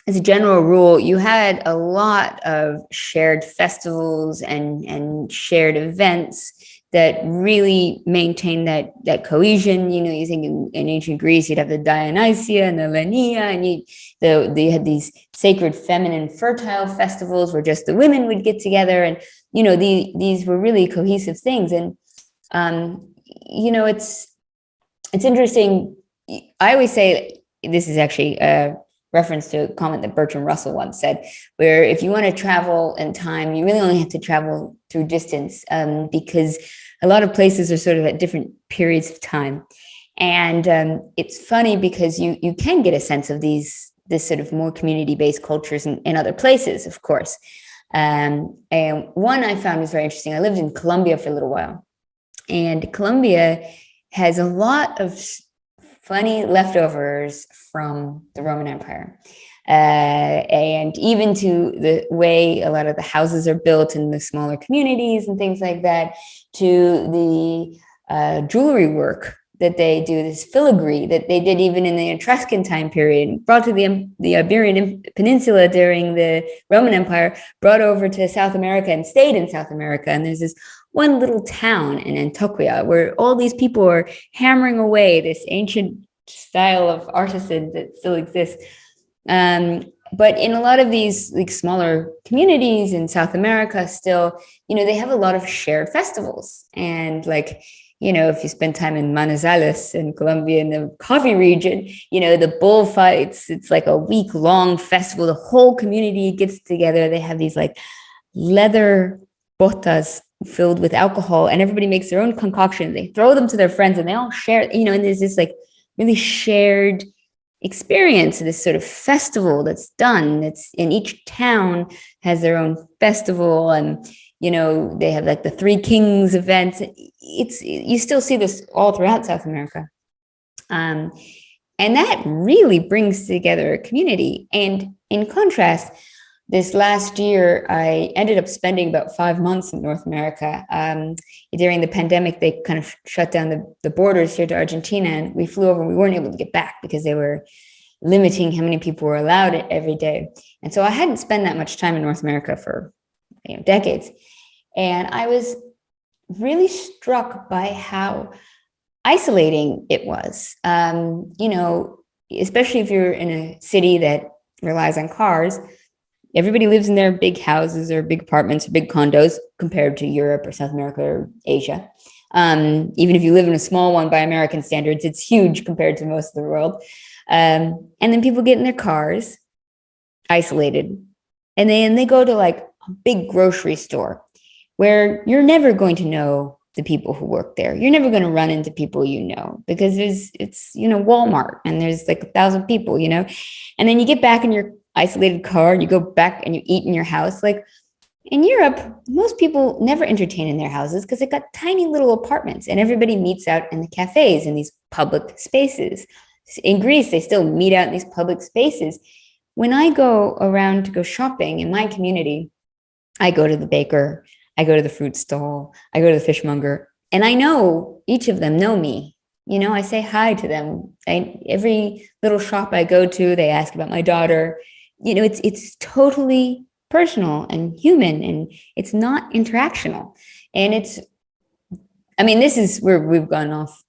as a general rule, you had a lot of shared festivals and shared events that really maintain that cohesion. You think in ancient Greece, you'd have the Dionysia and the Lenia, and they had these sacred feminine fertile festivals where just the women would get together, and these were really cohesive things. And it's interesting. I always say, this is actually a reference to a comment that Bertrand Russell once said, where if you want to travel in time, you really only have to travel through distance, because a lot of places are sort of at different periods of time. And it's funny because you can get a sense of this sort of more community-based cultures in other places, of course. And one I found was very interesting. I lived in Colombia for a little while, and Colombia has a lot of funny leftovers from the Roman Empire. And even to the way a lot of the houses are built in the smaller communities and things like that, to the jewelry work that they do, this filigree that they did even in the Etruscan time period, brought to the Iberian Peninsula during the Roman Empire, brought over to South America and stayed in South America. And there's this one little town in Antioquia where all these people are hammering away this ancient style of artisan that still exists. But in a lot of these like smaller communities in South America, still, they have a lot of shared festivals. And like, if you spend time in Manizales in Colombia, in the coffee region, the bullfights, it's like a week-long festival. The whole community gets together. They have these like leather botas filled with alcohol, and everybody makes their own concoction. They throw them to their friends, and they all share, and there's this like really shared experience, this sort of festival that's done. It's in each town has their own festival, and they have like the Three Kings events. You still see this all throughout South America, and that really brings together a community. And in contrast, this last year, I ended up spending about 5 months in North America. During the pandemic, they kind of shut down the borders here to Argentina, and we flew over. We weren't able to get back because they were limiting how many people were allowed every day. And so I hadn't spent that much time in North America for decades. And I was really struck by how isolating it was. Especially if you're in a city that relies on cars, everybody lives in their big houses or big apartments or big condos compared to Europe or South America or Asia. Even if you live in a small one by American standards, it's huge compared to most of the world. And then people get in their cars, isolated, and then they go to like a big grocery store where you're never going to know the people who work there. You're never going to run into people because it's Walmart and there's like 1,000 people, and then you get back in your isolated car and you go back and you eat in your house. Like in Europe, most people never entertain in their houses because they've got tiny little apartments and everybody meets out in the cafes in these public spaces. In Greece, they still meet out in these public spaces. When I go around to go shopping in my community, I go to the baker, I go to the fruit stall, I go to the fishmonger, and I know each of them know me. I say hi to them. Every little shop I go to, they ask about my daughter. It's totally personal and human, and it's not interactional. And this is where we've gone off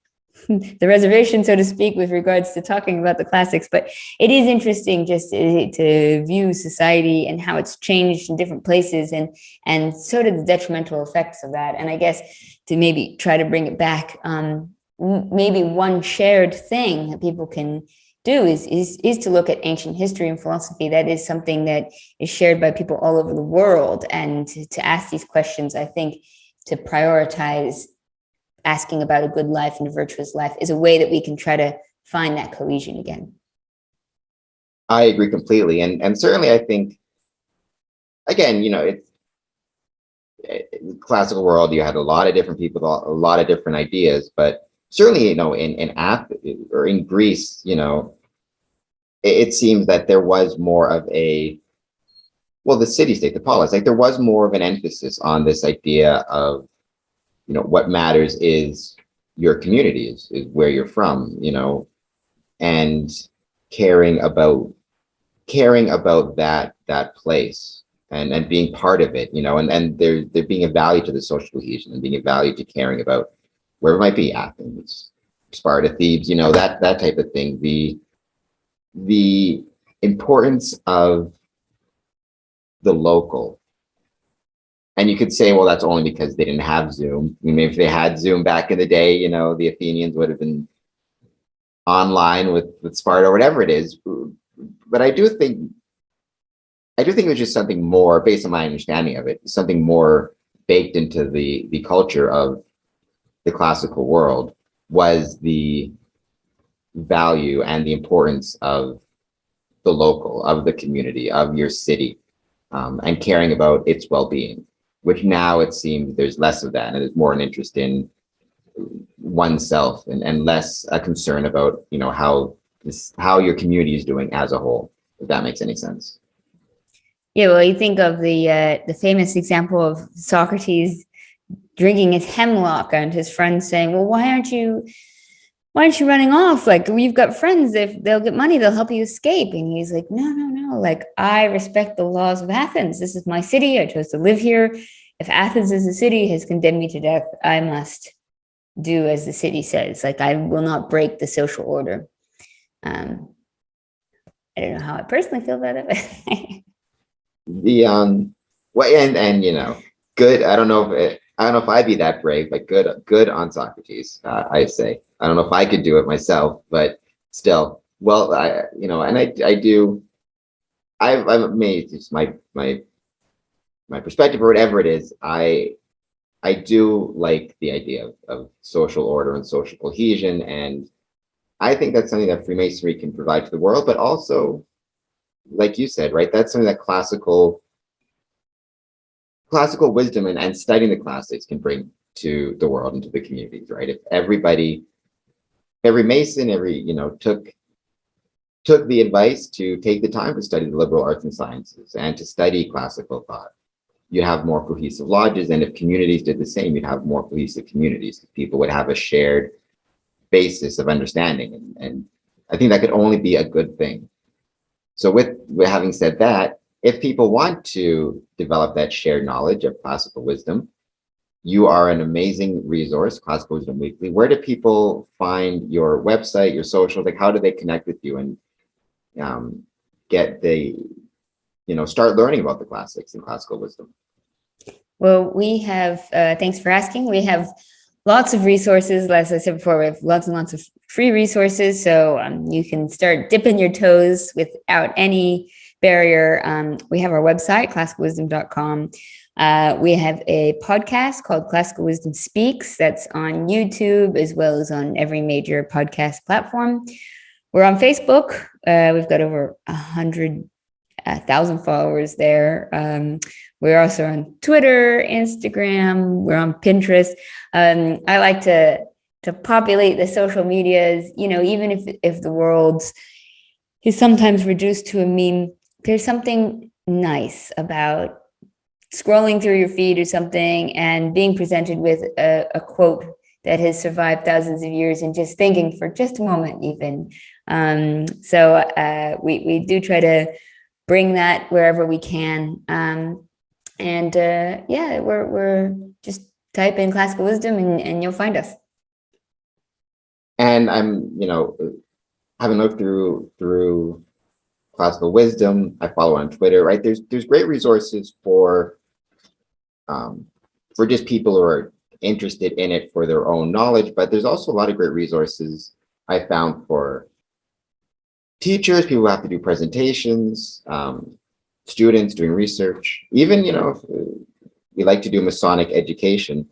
the reservation, so to speak, with regards to talking about the classics, but it is interesting just to view society and how it's changed in different places and sort of the detrimental effects of that. And I guess to maybe try to bring it back, maybe one shared thing that people can do is to look at ancient history and philosophy. That is something that is shared by people all over the world. And to ask these questions, I think to prioritize asking about a good life and a virtuous life is a way that we can try to find that cohesion again. I agree completely. And certainly I think, again, it's classical world, you had a lot of different people, a lot of different ideas, but certainly, in Athens or in Greece, it seems that there was more of the city-state, the polis, like there was more of an emphasis on this idea of, what matters is your community, is where you're from, and caring about that place and being part of it, and there being a value to the social cohesion and being a value to caring about wherever it might be, Athens, Sparta, Thebes, that type of thing. The importance of the local. And you could say, well, that's only because they didn't have Zoom. I mean, maybe if they had Zoom back in the day, the Athenians would have been online with Sparta or whatever it is. But I do think it was just something more, based on my understanding of it, something more baked into the culture of the classical world, was the value and the importance of the local, of the community, of your city, and caring about its well-being, which now it seems there's less of that, and there's more an interest in oneself and less a concern about, how your community is doing as a whole, if that makes any sense. Yeah, well, you think of the famous example of Socrates drinking his hemlock and his friends saying, well, why aren't you running off? Like, we've got friends, if they'll get money, they'll help you escape. And he's like, no, like, I respect the laws of Athens. This is my city. I chose to live here. If Athens as a city has condemned me to death, I must do as the city says. Like, I will not break the social order. I don't know how I personally feel about it. Good. I don't know if I'd be that brave, but good on Socrates. I say, I don't know if I could do it myself, but still, well, I've made just my perspective or whatever it is. I do like the idea of social order and social cohesion, and I think that's something that Freemasonry can provide to the world, but also, like you said, right, that's something that classical wisdom and studying the classics can bring to the world and to the communities, right? If every Mason, took the advice to take the time to study the liberal arts and sciences and to study classical thought, you'd have more cohesive lodges. And if communities did the same, you'd have more cohesive communities. People would have a shared basis of understanding. And I think that could only be a good thing. So with having said that, if people want to develop that shared knowledge of classical wisdom, you are an amazing resource, Classical Wisdom Weekly. Where do people find your website, your socials? Like, how do they connect with you and get the, start learning about the classics and classical wisdom? Well, we have, thanks for asking. We have lots of resources. As I said before, we have lots and lots of free resources. So you can start dipping your toes without any barrier. We have our website, classicalwisdom.com. We have a podcast called Classical Wisdom Speaks that's on YouTube as well as on every major podcast platform. We're on Facebook. We've got over 100,000 followers there. We're also on Twitter, Instagram. We're on Pinterest. I like to populate the social medias. Even if the world is sometimes reduced to a meme, there's something nice about scrolling through your feed or something and being presented with a quote that has survived thousands of years and just thinking for just a moment even. So we do try to bring that wherever we can. We're just type in classical wisdom and you'll find us. And I'm, having looked through classical wisdom, I follow on Twitter, right? There's great resources for just people who are interested in it for their own knowledge, but there's also a lot of great resources I found for teachers, people who have to do presentations, students doing research, even, if we like to do Masonic education.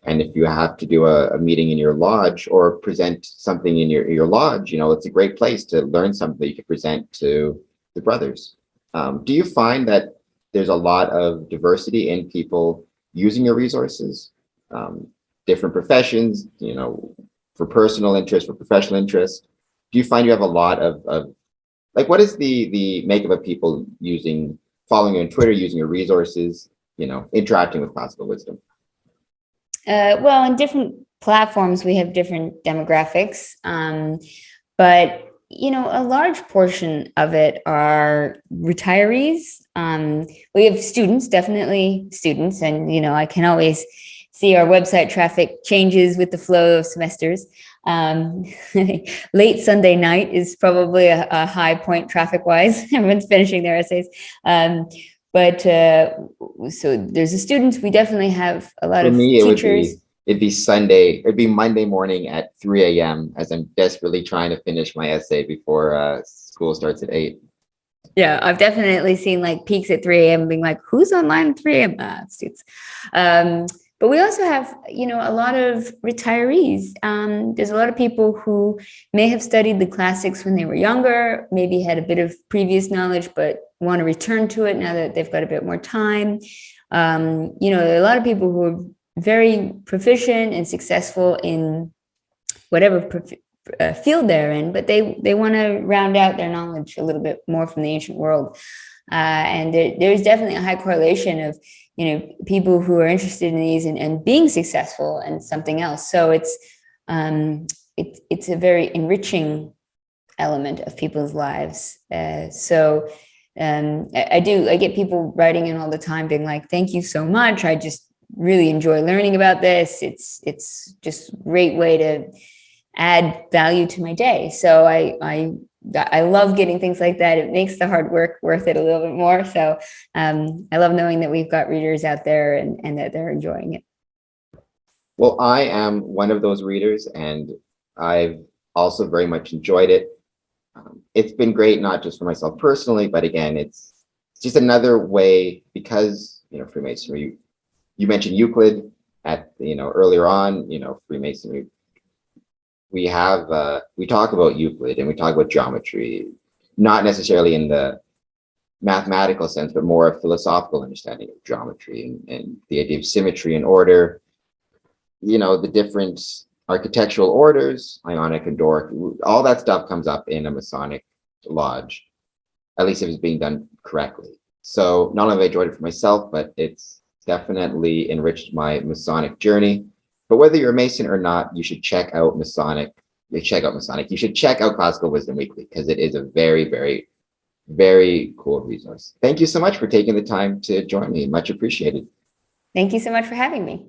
And if you have to do a meeting in your lodge or present something in your lodge, it's a great place to learn something that you can present to the brothers. Do you find that there's a lot of diversity in people using your resources, different professions, for personal interest, for professional interest? Do you find you have a lot of like, what is the makeup of people following you on Twitter, using your resources, interacting with classical wisdom? Well, on different platforms, we have different demographics, but a large portion of it are retirees. We have students, definitely students, and I can always see our website traffic changes with the flow of semesters. Late Sunday night is probably a high point traffic-wise. Everyone's finishing their essays. But so there's the students. We definitely have a lot of teachers. It'd be Sunday. It'd be Monday morning at 3 a.m. as I'm desperately trying to finish my essay before school starts at 8. Yeah, I've definitely seen like peaks at 3 a.m. being like, who's online at 3 a.m.? Students. But we also have, a lot of retirees. There's a lot of people who may have studied the classics when they were younger, maybe had a bit of previous knowledge, but want to return to it now that they've got a bit more time. There are a lot of people who are very proficient and successful in whatever field they're in, but they want to round out their knowledge a little bit more from the ancient world. And there's definitely a high correlation of, people who are interested in these and being successful and something else. So it's a very enriching element of people's lives. I get people writing in all the time being like, thank you so much. I just really enjoy learning about this. It's just a great way to add value to my day. So I love getting things like that. It makes the hard work worth it a little bit more. So I love knowing that we've got readers out there and that they're enjoying it. Well, I am one of those readers, and I've also very much enjoyed it. It's been great, not just for myself personally, but again, it's just another way, because, Freemasonry, you mentioned Euclid earlier on, Freemasonry. We talk about Euclid and we talk about geometry, not necessarily in the mathematical sense, but more a philosophical understanding of geometry and the idea of symmetry and order. The different architectural orders, Ionic and Doric, all that stuff comes up in a Masonic lodge, at least if it's being done correctly. So not only have I enjoyed it for myself, but it's definitely enriched my Masonic journey. But whether you're a Mason or not, you should check out Masonic. You should check out Classical Wisdom Weekly, because it is a very, very very cool resource. Thank you so much for taking the time to join me. Much appreciated. Thank you so much for having me.